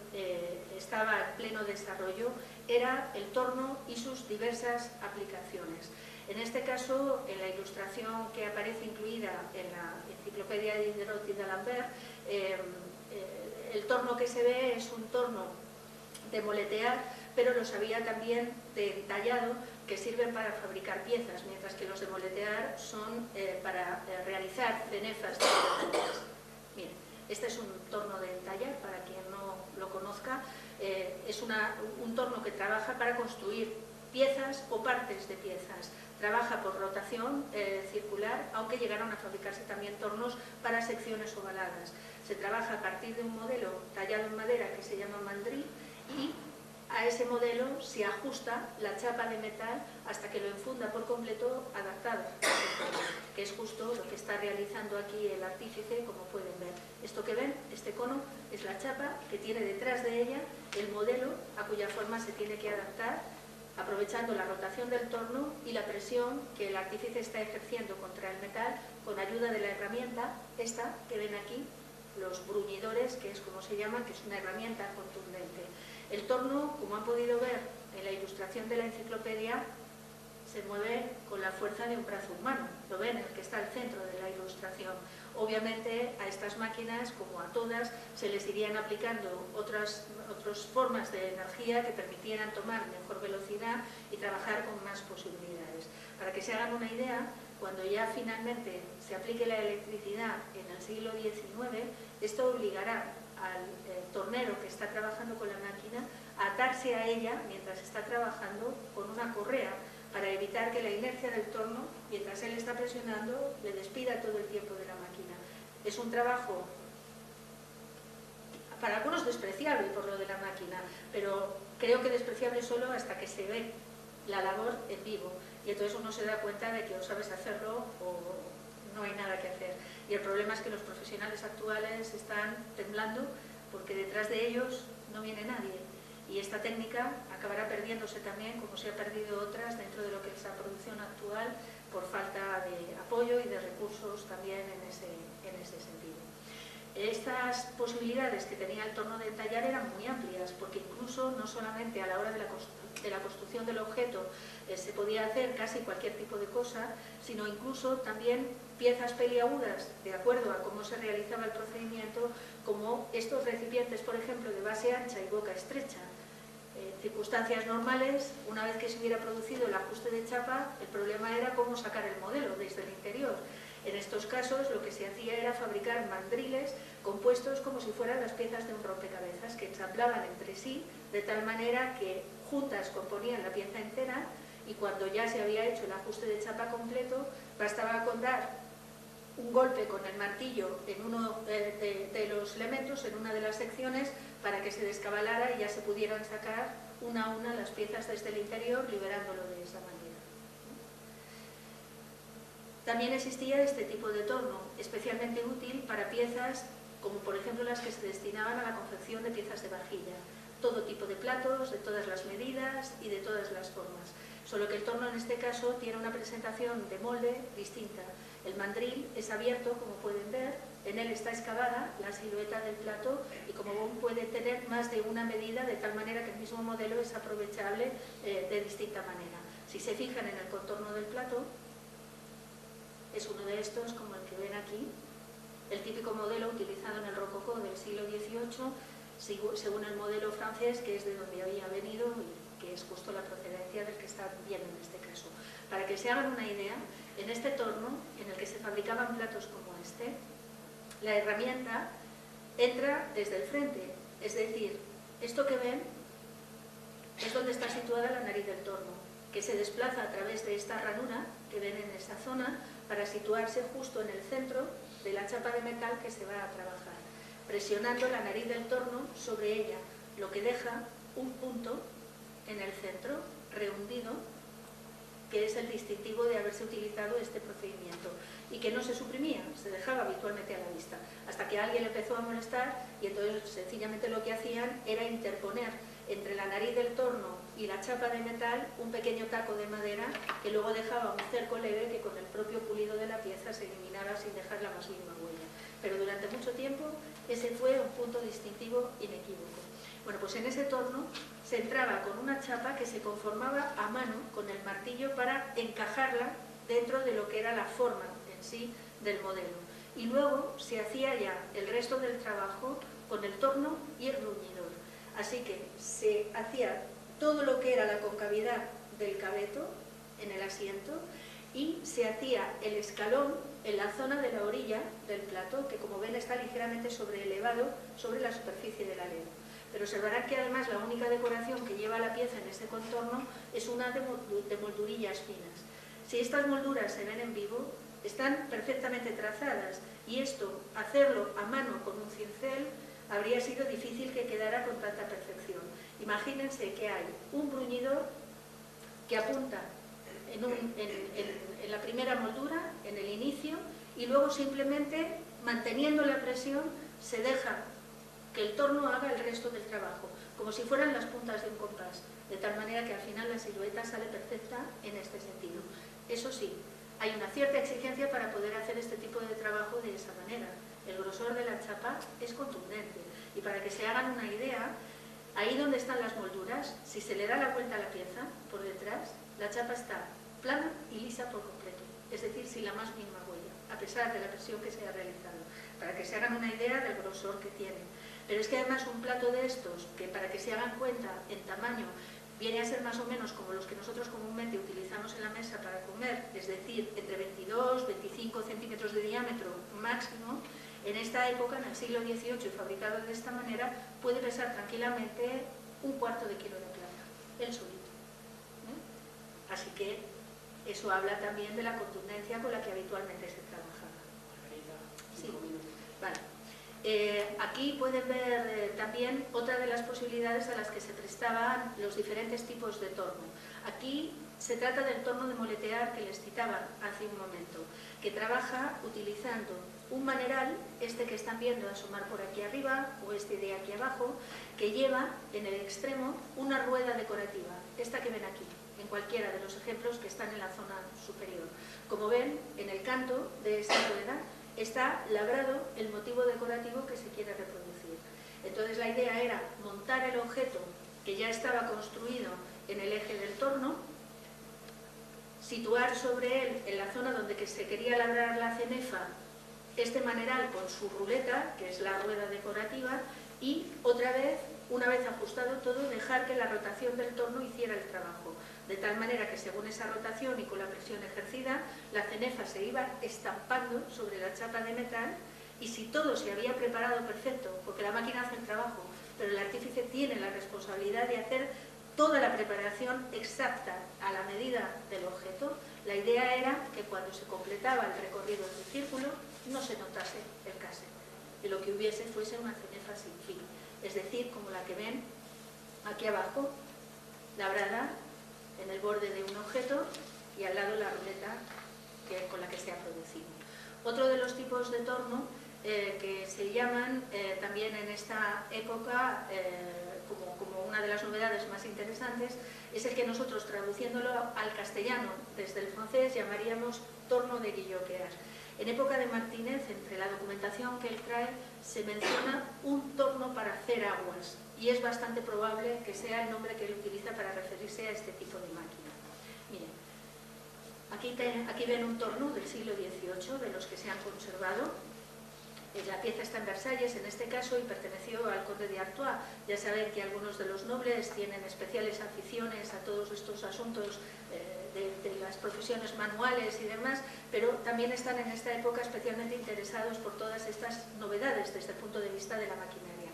estaba en pleno desarrollo era el torno y sus diversas aplicaciones. En este caso, en la ilustración que aparece incluida en la enciclopedia de Diderot y d'Alembert, el torno que se ve es un torno de moletear, pero los había también de entallado, que sirven para fabricar piezas, mientras que los de moletear son para realizar cenefas de piezas. Miren, este es un torno de entallar, para quien no lo conozca, es un torno que trabaja para construir piezas o partes de piezas. Trabaja por rotación circular, aunque llegaron a fabricarse también tornos para secciones ovaladas. Se trabaja a partir de un modelo tallado en madera que se llama mandril, y a ese modelo se ajusta la chapa de metal hasta que lo enfunda por completo adaptado, que es justo lo que está realizando aquí el artífice, como pueden ver. Esto que ven, este cono, es la chapa que tiene detrás de ella el modelo a cuya forma se tiene que adaptar, aprovechando la rotación del torno y la presión que el artífice está ejerciendo contra el metal con ayuda de la herramienta, esta que ven aquí, los bruñidores, que es como se llama, que es una herramienta contundente. El torno, como han podido ver en la ilustración de la enciclopedia, se mueve con la fuerza de un brazo humano. Lo ven, el que está al centro de la ilustración. Obviamente a estas máquinas, como a todas, se les irían aplicando otras formas de energía que permitieran tomar mejor velocidad y trabajar con más posibilidades. Para que se hagan una idea, cuando ya finalmente se aplique la electricidad en el siglo XIX, esto obligará al tornero que está trabajando con la máquina a atarse a ella mientras está trabajando con una correa, para evitar que la inercia del torno, mientras él está presionando, le despida todo el tiempo de la máquina. Es un trabajo para algunos despreciable por lo de la máquina, pero creo que despreciable solo hasta que se ve la labor en vivo, y entonces uno se da cuenta de que o sabes hacerlo o no hay nada que hacer. Y el problema es que los profesionales actuales están temblando porque detrás de ellos no viene nadie. Y esta técnica acabará perdiéndose también, como se ha perdido otras dentro de lo que es la producción actual, por falta de apoyo y de recursos también en ese sentido. Estas posibilidades que tenía el torno de entallar eran muy amplias, porque incluso no solamente a la hora de la construcción del objeto se podía hacer casi cualquier tipo de cosa, sino incluso también piezas peliagudas, de acuerdo a cómo se realizaba el procedimiento, como estos recipientes, por ejemplo, de base ancha y boca estrecha. En circunstancias normales, una vez que se hubiera producido el ajuste de chapa, el problema era cómo sacar el modelo desde el interior. En estos casos lo que se hacía era fabricar mandriles compuestos como si fueran las piezas de un rompecabezas, que ensamblaban entre sí de tal manera que juntas componían la pieza entera, y cuando ya se había hecho el ajuste de chapa completo, bastaba con dar un golpe con el martillo en uno de los elementos, en una de las secciones, para que se descabalara y ya se pudieran sacar una a una las piezas desde el interior, liberándolo de esa manera. También existía este tipo de torno, especialmente útil para piezas como por ejemplo las que se destinaban a la confección de piezas de vajilla, todo tipo de platos, de todas las medidas y de todas las formas, solo que el torno en este caso tiene una presentación de molde distinta. El mandril es abierto, como pueden ver, en él está excavada la silueta del plato y como ven puede tener más de una medida, de tal manera que el mismo modelo es aprovechable de distinta manera. Si se fijan en el contorno del plato, es uno de estos como el que ven aquí, el típico modelo utilizado en el rococó del siglo XVIII, según el modelo francés, que es de donde había venido y que es justo la procedencia del que está viendo en este caso. Para que se hagan una idea, en este torno, en el que se fabricaban platos como este, la herramienta entra desde el frente, es decir, esto que ven es donde está situada la nariz del torno, que se desplaza a través de esta ranura que ven en esta zona para situarse justo en el centro de la chapa de metal que se va a trabajar, presionando la nariz del torno sobre ella, lo que deja un punto en el centro, rehundido, que es el distintivo de haberse utilizado este procedimiento y que no se suprimía, se dejaba habitualmente a la vista, hasta que alguien le empezó a molestar y entonces sencillamente lo que hacían era interponer entre la nariz del torno y la chapa de metal un pequeño taco de madera que luego dejaba un cerco leve que con el propio pulido de la pieza se eliminaba sin dejar la más mínima huella. Pero durante mucho tiempo ese fue un punto distintivo inequívoco. Bueno, pues en ese torno se entraba con una chapa que se conformaba a mano con el martillo para encajarla dentro de lo que era la forma en sí del modelo. Y luego se hacía ya el resto del trabajo con el torno y el bruñidor. Así que se hacía todo lo que era la concavidad del cabeto en el asiento y se hacía el escalón en la zona de la orilla del plato, que como ven está ligeramente sobreelevado sobre la superficie del alero. Pero observarán que además la única decoración que lleva la pieza en ese contorno es una de moldurillas finas. Si estas molduras se ven en vivo, están perfectamente trazadas y esto, hacerlo a mano con un cincel, habría sido difícil que quedara con tanta perfección. Imagínense que hay un bruñidor que apunta en la primera moldura, en el inicio, y luego simplemente, manteniendo la presión, se deja que el torno haga el resto del trabajo, como si fueran las puntas de un compás, de tal manera que al final la silueta sale perfecta en este sentido. Eso sí, hay una cierta exigencia para poder hacer este tipo de trabajo de esa manera. El grosor de la chapa es contundente y para que se hagan una idea, ahí donde están las molduras, si se le da la vuelta a la pieza por detrás, la chapa está plana y lisa por completo, es decir, sin la más mínima huella, a pesar de la presión que se ha realizado, para que se hagan una idea del grosor que tiene. Pero es que además un plato de estos, que para que se hagan cuenta en tamaño, viene a ser más o menos como los que nosotros comúnmente utilizamos en la mesa para comer, es decir, entre 22 y 25 centímetros de diámetro máximo, en esta época, en el siglo XVIII, y fabricado de esta manera, puede pesar tranquilamente un cuarto de kilo de plata, él solito. Así que eso habla también de la contundencia con la que habitualmente se trabajaba. Sí, vale. Aquí pueden ver también otra de las posibilidades a las que se prestaban los diferentes tipos de torno. Aquí se trata del torno de moletear que les citaba hace un momento, que trabaja utilizando un maneral, este que están viendo asomar por aquí arriba, o este de aquí abajo, que lleva en el extremo una rueda decorativa, esta que ven aquí, en cualquiera de los ejemplos que están en la zona superior. Como ven, en el canto de esta rueda está labrado el motivo decorativo que se quiere reproducir. Entonces la idea era montar el objeto que ya estaba construido en el eje del torno, situar sobre él, en la zona donde se quería labrar la cenefa, este maneral con su ruleta, que es la rueda decorativa, y otra vez, una vez ajustado todo, dejar que la rotación del torno hiciera el trabajo, de tal manera que según esa rotación y con la presión ejercida, la cenefa se iba estampando sobre la chapa de metal, y si todo se había preparado perfecto, porque la máquina hace el trabajo, pero el artífice tiene la responsabilidad de hacer toda la preparación exacta a la medida del objeto. La idea era que cuando se completaba el recorrido del círculo no se notase el case, que lo que hubiese fuese una cenefa sin fin, es decir, como la que ven aquí abajo, labrada en el borde de un objeto y al lado la ruleta con la que se ha producido. Otro de los tipos de torno que se llaman también en esta época como una de las novedades más interesantes es el que nosotros, traduciéndolo al castellano desde el francés, llamaríamos torno de guilloquear. En época de Martínez, entre la documentación que él trae, se menciona un torno para hacer aguas, y es bastante probable que sea el nombre que él utiliza para referirse a este tipo de máquina. Miren, aquí ven un torno del siglo XVIII, de los que se han conservado. La pieza está en Versalles, en este caso, y perteneció al conde de Artois. Ya saben que algunos de los nobles tienen especiales aficiones a todos estos asuntos de las profesiones manuales y demás, pero también están en esta época especialmente interesados por todas estas novedades desde el punto de vista de la maquinaria.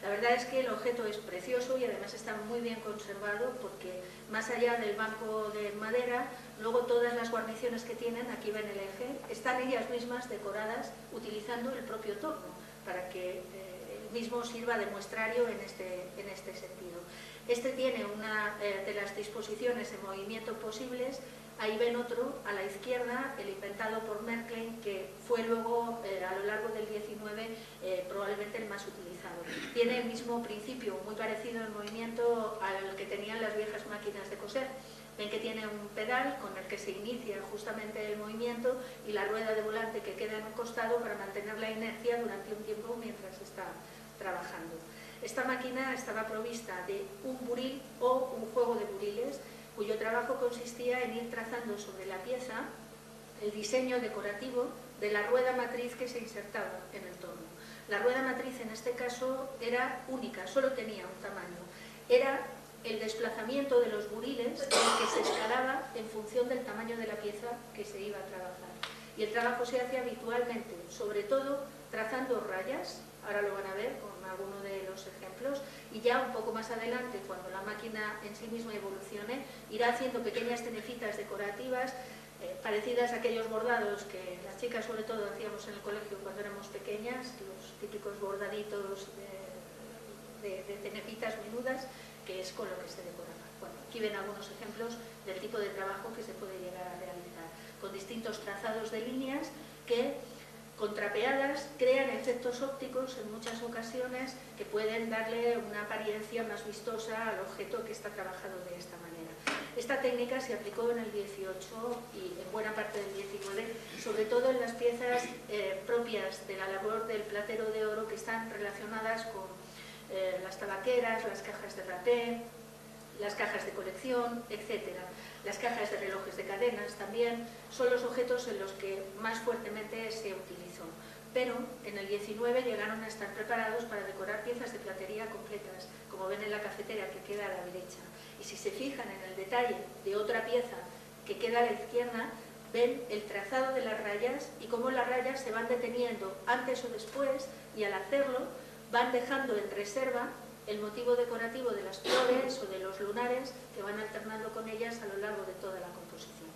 La verdad es que el objeto es precioso y además está muy bien conservado, porque más allá del banco de madera, luego todas las guarniciones que tienen, aquí ven el eje, están ellas mismas decoradas utilizando el propio torno, para que el mismo sirva de muestrario en este sentido. Este tiene una de las disposiciones en movimiento posibles. Ahí ven otro, a la izquierda, el inventado por Märklin, que fue luego, a lo largo del XIX, probablemente el más utilizado. Tiene el mismo principio, muy parecido en movimiento al que tenían las viejas máquinas de coser. Ven que tiene un pedal con el que se inicia justamente el movimiento y la rueda de volante que queda en un costado para mantener la inercia durante un tiempo mientras está trabajando. Esta máquina estaba provista de un buril o un juego de buriles, cuyo trabajo consistía en ir trazando sobre la pieza el diseño decorativo de la rueda matriz que se insertaba en el torno. La rueda matriz en este caso era única, solo tenía un tamaño. Era el desplazamiento de los buriles el que se escalaba en función del tamaño de la pieza que se iba a trabajar. Y el trabajo se hacía habitualmente, sobre todo trazando rayas, ahora lo van a ver con alguno de los ejemplos, y ya un poco más adelante, cuando la máquina en sí misma evolucione, irá haciendo pequeñas cenefitas decorativas parecidas a aquellos bordados que las chicas sobre todo hacíamos en el colegio cuando éramos pequeñas, los típicos bordaditos de cenefitas menudas, que es con lo que se decoraba. Bueno, aquí ven algunos ejemplos del tipo de trabajo que se puede llegar a realizar, con distintos trazados de líneas que, contrapeadas, crean efectos ópticos en muchas ocasiones que pueden darle una apariencia más vistosa al objeto que está trabajado de esta manera. Esta técnica se aplicó en el 18 y en buena parte del 19, sobre todo en las piezas propias de la labor del platero de oro, que están relacionadas con las tabaqueras, las cajas de rapé, las cajas de colección, etc. Las cajas de relojes de cadenas también son los objetos en los que más fuertemente se utilizó. Pero en el 19 llegaron a estar preparados para decorar piezas de platería completas, como ven en la cafetera que queda a la derecha. Y si se fijan en el detalle de otra pieza que queda a la izquierda, ven el trazado de las rayas y cómo las rayas se van deteniendo antes o después, y al hacerlo van dejando en reserva el motivo decorativo de las flores o de los lunares que van alternando con ellas a lo largo de toda la composición.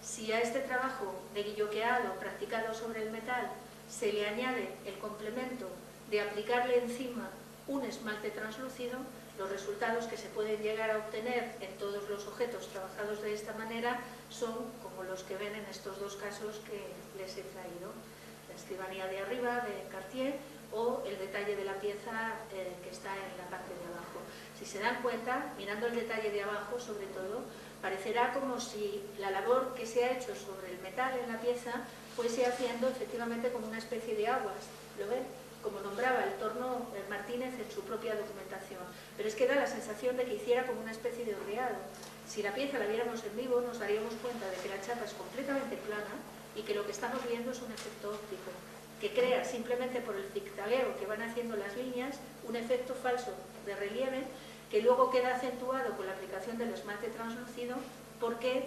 Si a este trabajo de guilloqueado practicado sobre el metal se le añade el complemento de aplicarle encima un esmalte translúcido, los resultados que se pueden llegar a obtener en todos los objetos trabajados de esta manera son como los que ven en estos dos casos que les he traído. La escribanía de arriba de Cartier o el detalle de la pieza que está en la parte de abajo. Si se dan cuenta, mirando el detalle de abajo sobre todo, parecerá como si la labor que se ha hecho sobre el metal en la pieza fuese haciendo efectivamente como una especie de aguas. ¿Lo ven? Como nombraba el torno Martínez en su propia documentación. Pero es que da la sensación de que hiciera como una especie de horneado. Si la pieza la viéramos en vivo, nos daríamos cuenta de que la chapa es completamente plana y que lo que estamos viendo es un efecto óptico, que crea simplemente por el zigzagueo que van haciendo las líneas un efecto falso de relieve que luego queda acentuado con la aplicación del esmalte translúcido, porque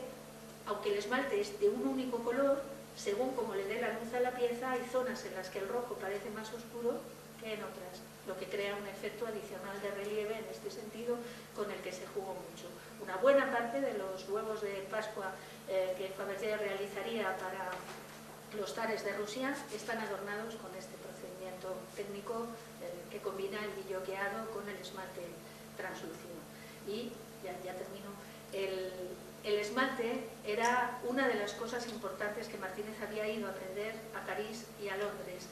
aunque el esmalte es de un único color, según como le dé la luz a la pieza, hay zonas en las que el rojo parece más oscuro que en otras, lo que crea un efecto adicional de relieve en este sentido con el que se jugó mucho. Una buena parte de los huevos de Pascua que Fabergé realizaría para los zares de Rusia están adornados con este procedimiento técnico que combina el billoqueado con el esmalte translúcido. Y ya termino. El esmalte era una de las cosas importantes que Martínez había ido a aprender a París y a Londres.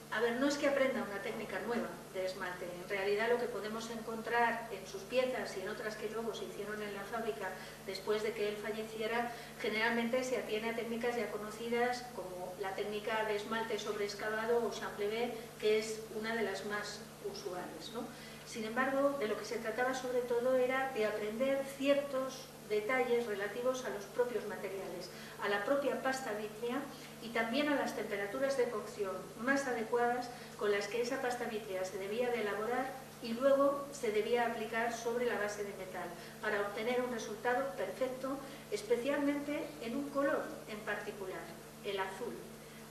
A ver, no es que aprenda una técnica nueva de esmalte, en realidad lo que podemos encontrar en sus piezas y en otras que luego se hicieron en la fábrica después de que él falleciera, generalmente se atiene a técnicas ya conocidas como la técnica de esmalte sobre excavado o champlevé, que es una de las más usuales, ¿no? Sin embargo, de lo que se trataba sobre todo era de aprender ciertos detalles relativos a los propios materiales, a la propia pasta vítrea y también a las temperaturas de cocción más adecuadas con las que esa pasta vítrea se debía de elaborar y luego se debía aplicar sobre la base de metal para obtener un resultado perfecto, especialmente en un color en particular, el azul.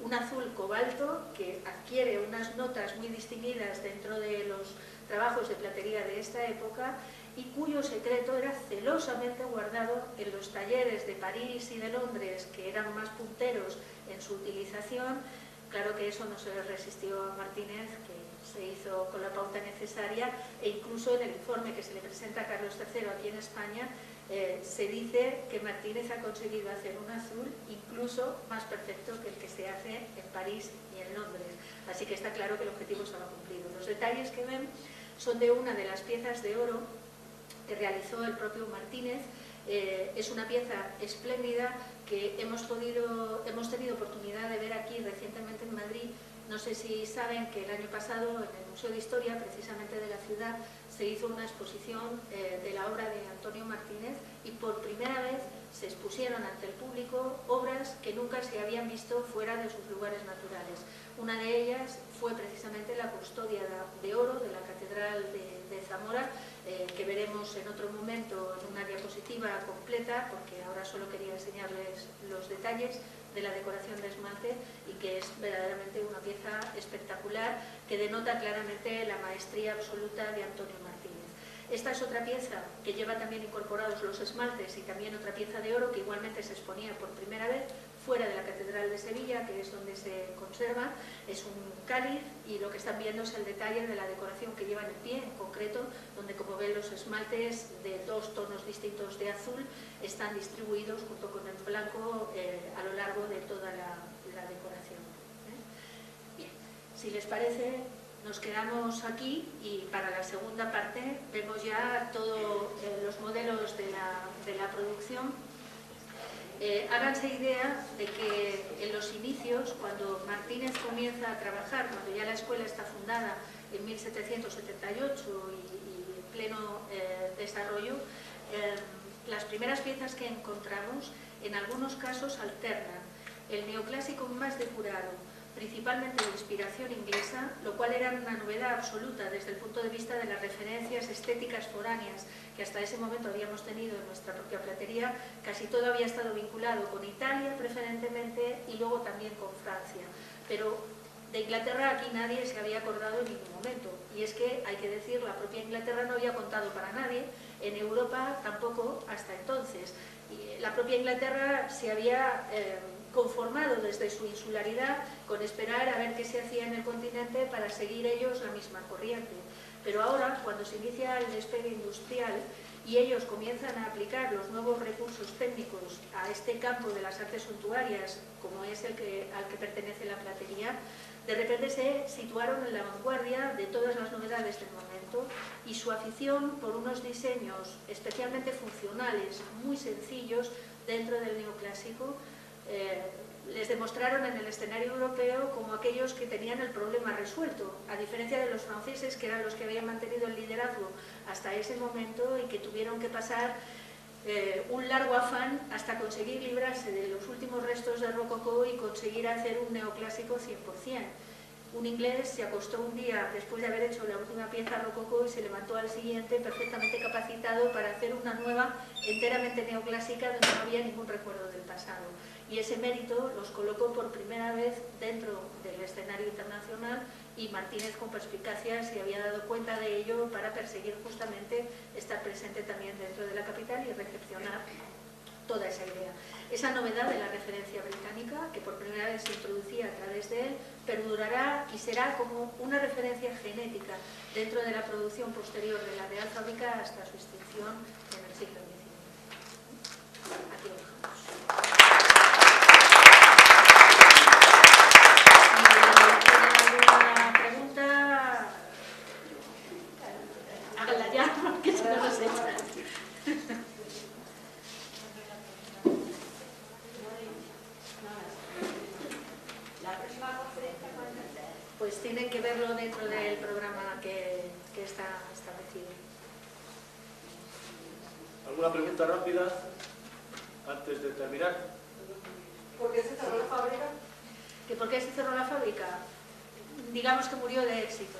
Un azul cobalto que adquiere unas notas muy distinguidas dentro de los trabajos de platería de esta época y cuyo secreto era celosamente guardado en los talleres de París y de Londres, que eran más punteros en su utilización. Claro que eso no se le resistió a Martínez, que se hizo con la pauta necesaria, e incluso en el informe que se le presenta a Carlos III aquí en España, se dice que Martínez ha conseguido hacer un azul incluso más perfecto que el que se hace en París y en Londres. Así que está claro que el objetivo estaba cumplido. Los detalles que ven son de una de las piezas de oro que realizó el propio Martínez. Es una pieza espléndida que hemos tenido oportunidad de ver aquí recientemente en Madrid. No sé si saben que el año pasado en el Museo de Historia, precisamente de la ciudad, se hizo una exposición de la obra de Antonio Martínez y por primera vez se expusieron ante el público obras que nunca se habían visto fuera de sus lugares naturales. Una de ellas fue precisamente la custodia de oro de la Catedral de Zamora, que veremos en otro momento en una diapositiva completa, porque ahora solo quería enseñarles los detalles de la decoración de esmalte y que es verdaderamente una pieza espectacular que denota claramente la maestría absoluta de Antonio Martínez. Esta es otra pieza que lleva también incorporados los esmaltes y también otra pieza de oro que igualmente se exponía por primera vez fuera de la Catedral de Sevilla, que es donde se conserva. Es un cáliz y lo que están viendo es el detalle de la decoración que lleva en el pie, en concreto, donde, como ven, los esmaltes de dos tonos distintos de azul están distribuidos junto con el blanco a lo largo de toda la decoración. Bien, si les parece, nos quedamos aquí y para la segunda parte vemos ya todos los modelos de la producción. Háganse idea de que en los inicios, cuando Martínez comienza a trabajar, cuando ya la escuela está fundada en 1778 y en pleno desarrollo, las primeras piezas que encontramos en algunos casos alternan el neoclásico más depurado, principalmente de inspiración inglesa, lo cual era una novedad absoluta desde el punto de vista de las referencias estéticas foráneas que hasta ese momento habíamos tenido en nuestra propia platería. Casi todo había estado vinculado con Italia preferentemente y luego también con Francia, pero de Inglaterra aquí nadie se había acordado en ningún momento, y es que, hay que decir, la propia Inglaterra no había contado para nadie, en Europa tampoco hasta entonces, y la propia Inglaterra se había conformado desde su insularidad con esperar a ver qué se hacía en el continente para seguir ellos la misma corriente. Pero ahora, cuando se inicia el despegue industrial y ellos comienzan a aplicar los nuevos recursos técnicos a este campo de las artes suntuarias, como es al que pertenece la platería, de repente se situaron en la vanguardia de todas las novedades del momento y su afición por unos diseños especialmente funcionales, muy sencillos dentro del neoclásico, les demostraron en el escenario europeo como aquellos que tenían el problema resuelto, a diferencia de los franceses, que eran los que habían mantenido el liderazgo hasta ese momento y que tuvieron que pasar un largo afán hasta conseguir librarse de los últimos restos de rococó y conseguir hacer un neoclásico 100%. Un inglés se acostó un día después de haber hecho la última pieza rococó y se levantó al siguiente perfectamente capacitado para hacer una nueva enteramente neoclásica donde no había ningún recuerdo del pasado. Y ese mérito los colocó por primera vez dentro del escenario internacional, y Martínez con perspicacia se había dado cuenta de ello para perseguir justamente estar presente también dentro de la capital y recepcionar toda esa idea. Esa novedad de la referencia británica, que por primera vez se introducía a través de él, perdurará y será como una referencia genética dentro de la producción posterior de la Real Fábrica hasta su extinción en el siglo XIX. Aquí lo dejamos. Si tienen alguna pregunta, háganla ya, porque si no nos echan. Pues tienen que verlo dentro del programa que está establecido. ¿Alguna pregunta rápida antes de terminar? ¿Por qué se cerró la fábrica? ¿Que por qué se cerró la fábrica? Digamos que murió de éxito.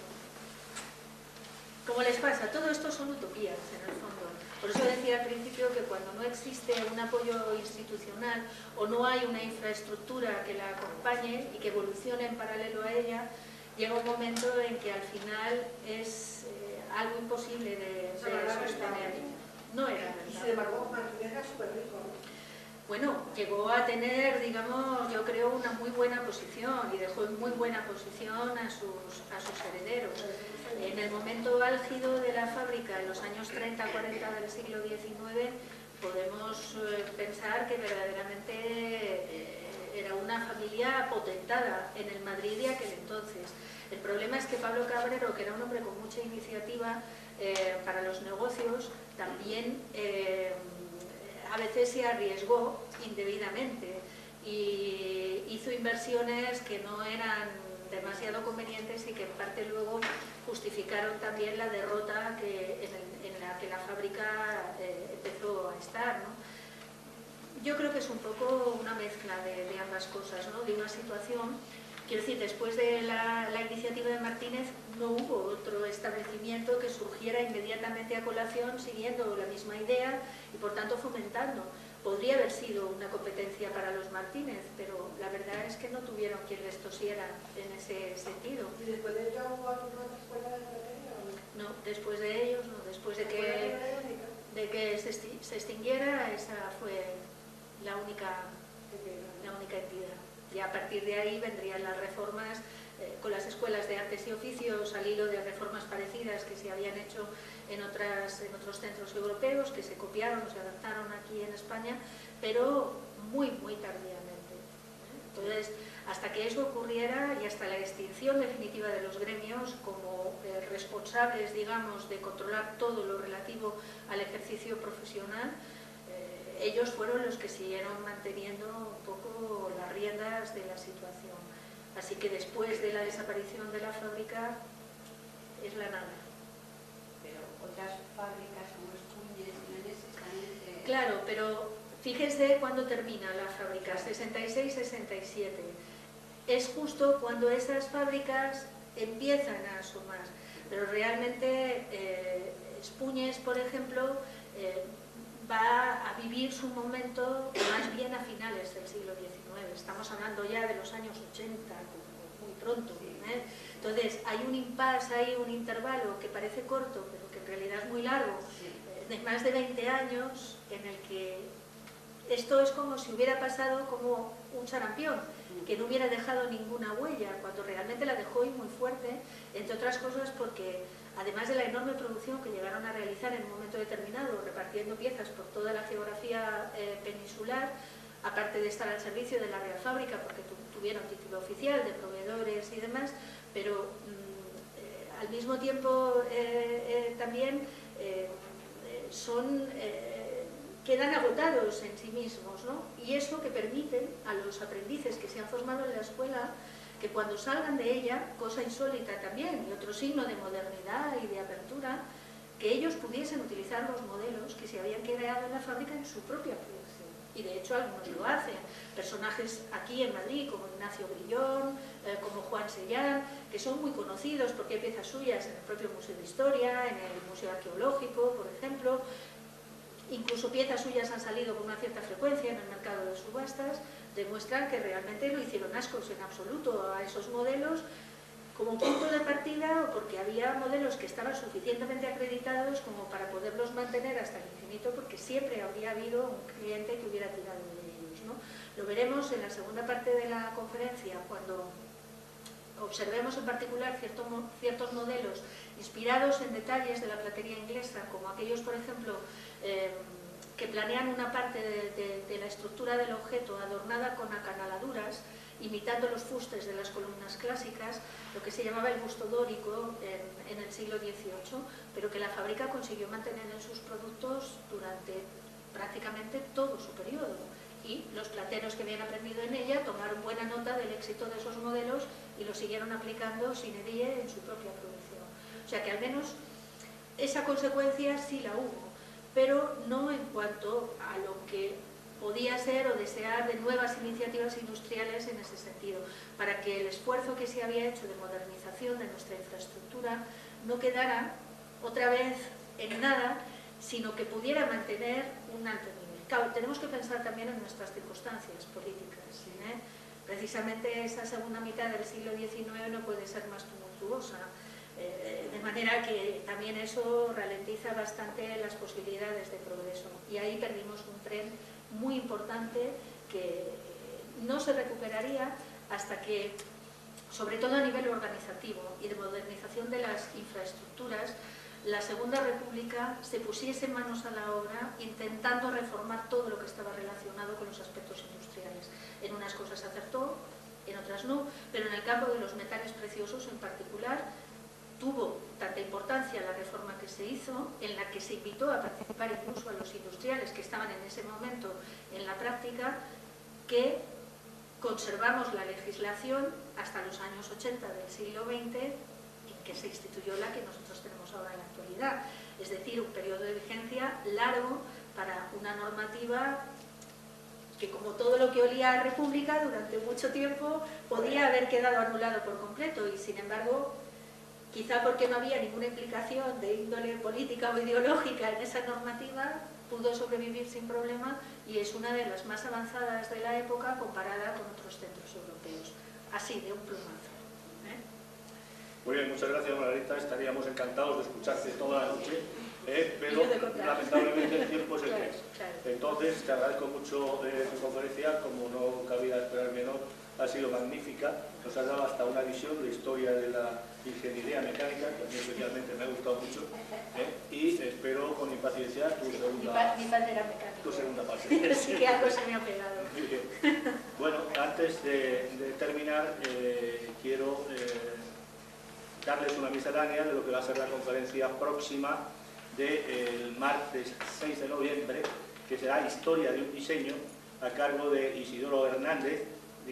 Como les pasa, todo esto son utopías en el fondo. Por eso decía al principio que cuando no existe un apoyo institucional o no hay una infraestructura que la acompañe y que evolucione en paralelo a ella, llega un momento en que al final es algo imposible de sostener. No era verdad. Y sin embargo, Martínez era súper rico, ¿no? Bueno, llegó a tener, digamos, yo creo, una muy buena posición y dejó en muy buena posición a sus herederos. En el momento álgido de la fábrica, en los años 30-40 del siglo XIX, podemos pensar que verdaderamente era una familia potentada en el Madrid de aquel entonces. El problema es que Pablo Cabrero, que era un hombre con mucha iniciativa para los negocios, también a veces se arriesgó indebidamente y hizo inversiones que no eran demasiado convenientes y que en parte luego justificaron también la derrota en la que la fábrica empezó a estar, ¿no? Yo creo que es un poco una mezcla de ambas cosas, ¿no? De una situación, quiero decir, después de la iniciativa de Martínez no hubo otro establecimiento que surgiera inmediatamente a colación siguiendo la misma idea y por tanto fomentando. Podría haber sido una competencia para los Martínez, pero la verdad es que no tuvieron quien les tosiera en ese sentido. ¿Y después de ello hubo alguna otra escuela de ferretería o no? No, después de ellos, no, después de que se extinguiera, esa fue la única entidad. Y a partir de ahí vendrían las reformas con las escuelas de artes y oficios, al hilo de reformas parecidas que se habían hecho en otros centros europeos, que se copiaron o se adaptaron aquí en España, pero muy, muy tardíamente. Entonces, hasta que eso ocurriera y hasta la extinción definitiva de los gremios como responsables, digamos, de controlar todo lo relativo al ejercicio profesional, ellos fueron los que siguieron manteniendo un poco las riendas de la situación. Así que después de la desaparición de la fábrica es la nada. Pero otras fábricas como Espuñes y Menes están entre... Claro, pero fíjense cuándo termina la fábrica, 66-67. Es justo cuando esas fábricas empiezan a asomar. Pero realmente Espuñes, por ejemplo, va a vivir su momento más bien a finales del siglo XIX. Estamos hablando ya de los años 80, muy pronto. Entonces, hay un impasse, hay un intervalo que parece corto, pero que en realidad es muy largo, de más de 20 años, en el que esto es como si hubiera pasado como un sarampión, que no hubiera dejado ninguna huella, cuando realmente la dejó y muy fuerte, entre otras cosas porque además de la enorme producción que llegaron a realizar en un momento determinado, repartiendo piezas por toda la geografía peninsular, aparte de estar al servicio de la Real Fábrica, porque tuvieron título oficial de proveedores y demás, pero al mismo tiempo también quedan agotados en sí mismos, ¿no? Y eso que permite a los aprendices que se han formado en la escuela que cuando salgan de ella, cosa insólita también, y otro signo de modernidad y de apertura, que ellos pudiesen utilizar los modelos que se habían creado en la fábrica en su propia producción. Y de hecho algunos lo hacen. Personajes aquí en Madrid como Ignacio Grillón, como Juan Sellán, que son muy conocidos porque hay piezas suyas en el propio Museo de Historia, en el Museo Arqueológico, por ejemplo. incluso piezas suyas han salido con una cierta frecuencia en el mercado de subastas, demuestran que realmente no hicieron ascos en absoluto a esos modelos como punto de partida, o porque había modelos que estaban suficientemente acreditados como para poderlos mantener hasta el infinito, porque siempre habría habido un cliente que hubiera tirado de ellos, ¿no? Lo veremos en la segunda parte de la conferencia, cuando observemos en particular ciertos modelos inspirados en detalles de la platería inglesa, como aquellos, por ejemplo, que planean una parte de la estructura del objeto adornada con acanaladuras, imitando los fustes de las columnas clásicas, lo que se llamaba el busto dórico en el siglo XVIII, pero que la fábrica consiguió mantener en sus productos durante prácticamente todo su periodo. Y los plateros que habían aprendido en ella tomaron buena nota del éxito de esos modelos y lo siguieron aplicando sine die en su propia producción. O sea que al menos esa consecuencia sí la hubo, pero no en cuanto a lo que podía ser o desear de nuevas iniciativas industriales en ese sentido, para que el esfuerzo que se había hecho de modernización de nuestra infraestructura no quedara otra vez en nada, sino que pudiera mantener un alto nivel. Claro, tenemos que pensar también en nuestras circunstancias políticas, ¿eh? Precisamente esa segunda mitad del siglo XIX no puede ser más tumultuosa, de manera que también eso ralentiza bastante las posibilidades de progreso. Y ahí perdimos un tren muy importante que no se recuperaría hasta que, sobre todo a nivel organizativo y de modernización de las infraestructuras, la Segunda República se pusiese manos a la obra intentando reformar todo lo que estaba relacionado con los aspectos industriales. En unas cosas acertó, en otras no, pero en el campo de los metales preciosos en particular tuvo tanta importancia la reforma que se hizo, en la que se invitó a participar incluso a los industriales que estaban en ese momento en la práctica, que conservamos la legislación hasta los años 80 del siglo XX, en que se instituyó la que nosotros tenemos ahora en la actualidad. Es decir, un periodo de vigencia largo para una normativa que, como todo lo que olía a república, durante mucho tiempo podía haber quedado anulado por completo y, sin embargo, quizá porque no había ninguna implicación de índole política o ideológica en esa normativa, pudo sobrevivir sin problema y es una de las más avanzadas de la época comparada con otros centros europeos. Así, de un plumazo. Muy bien, muchas gracias, Margarita. Estaríamos encantados de escucharte toda la noche, pero lamentablemente el tiempo es el que es. Entonces, te agradezco mucho tu conferencia, como no cabía esperar menos, ha sido magnífica. Nos has dado hasta una visión de historia de la ingeniería mecánica, que a mí especialmente me ha gustado mucho, y espero con impaciencia tu segunda parte. Sí que algo se me ha pegado. Bueno, antes de terminar, quiero darles una miscelánea de lo que va a ser la conferencia próxima del martes 6 de noviembre, que será Historia de un diseño, a cargo de Isidoro Hernández,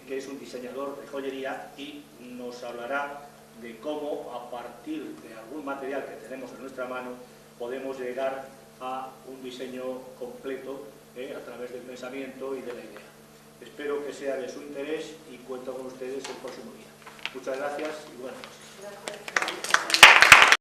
que es un diseñador de joyería, y nos hablará de cómo, a partir de algún material que tenemos en nuestra mano, podemos llegar a un diseño completo a través del pensamiento y de la idea. Espero que sea de su interés y cuento con ustedes el próximo día. Muchas gracias y buenas noches. Gracias.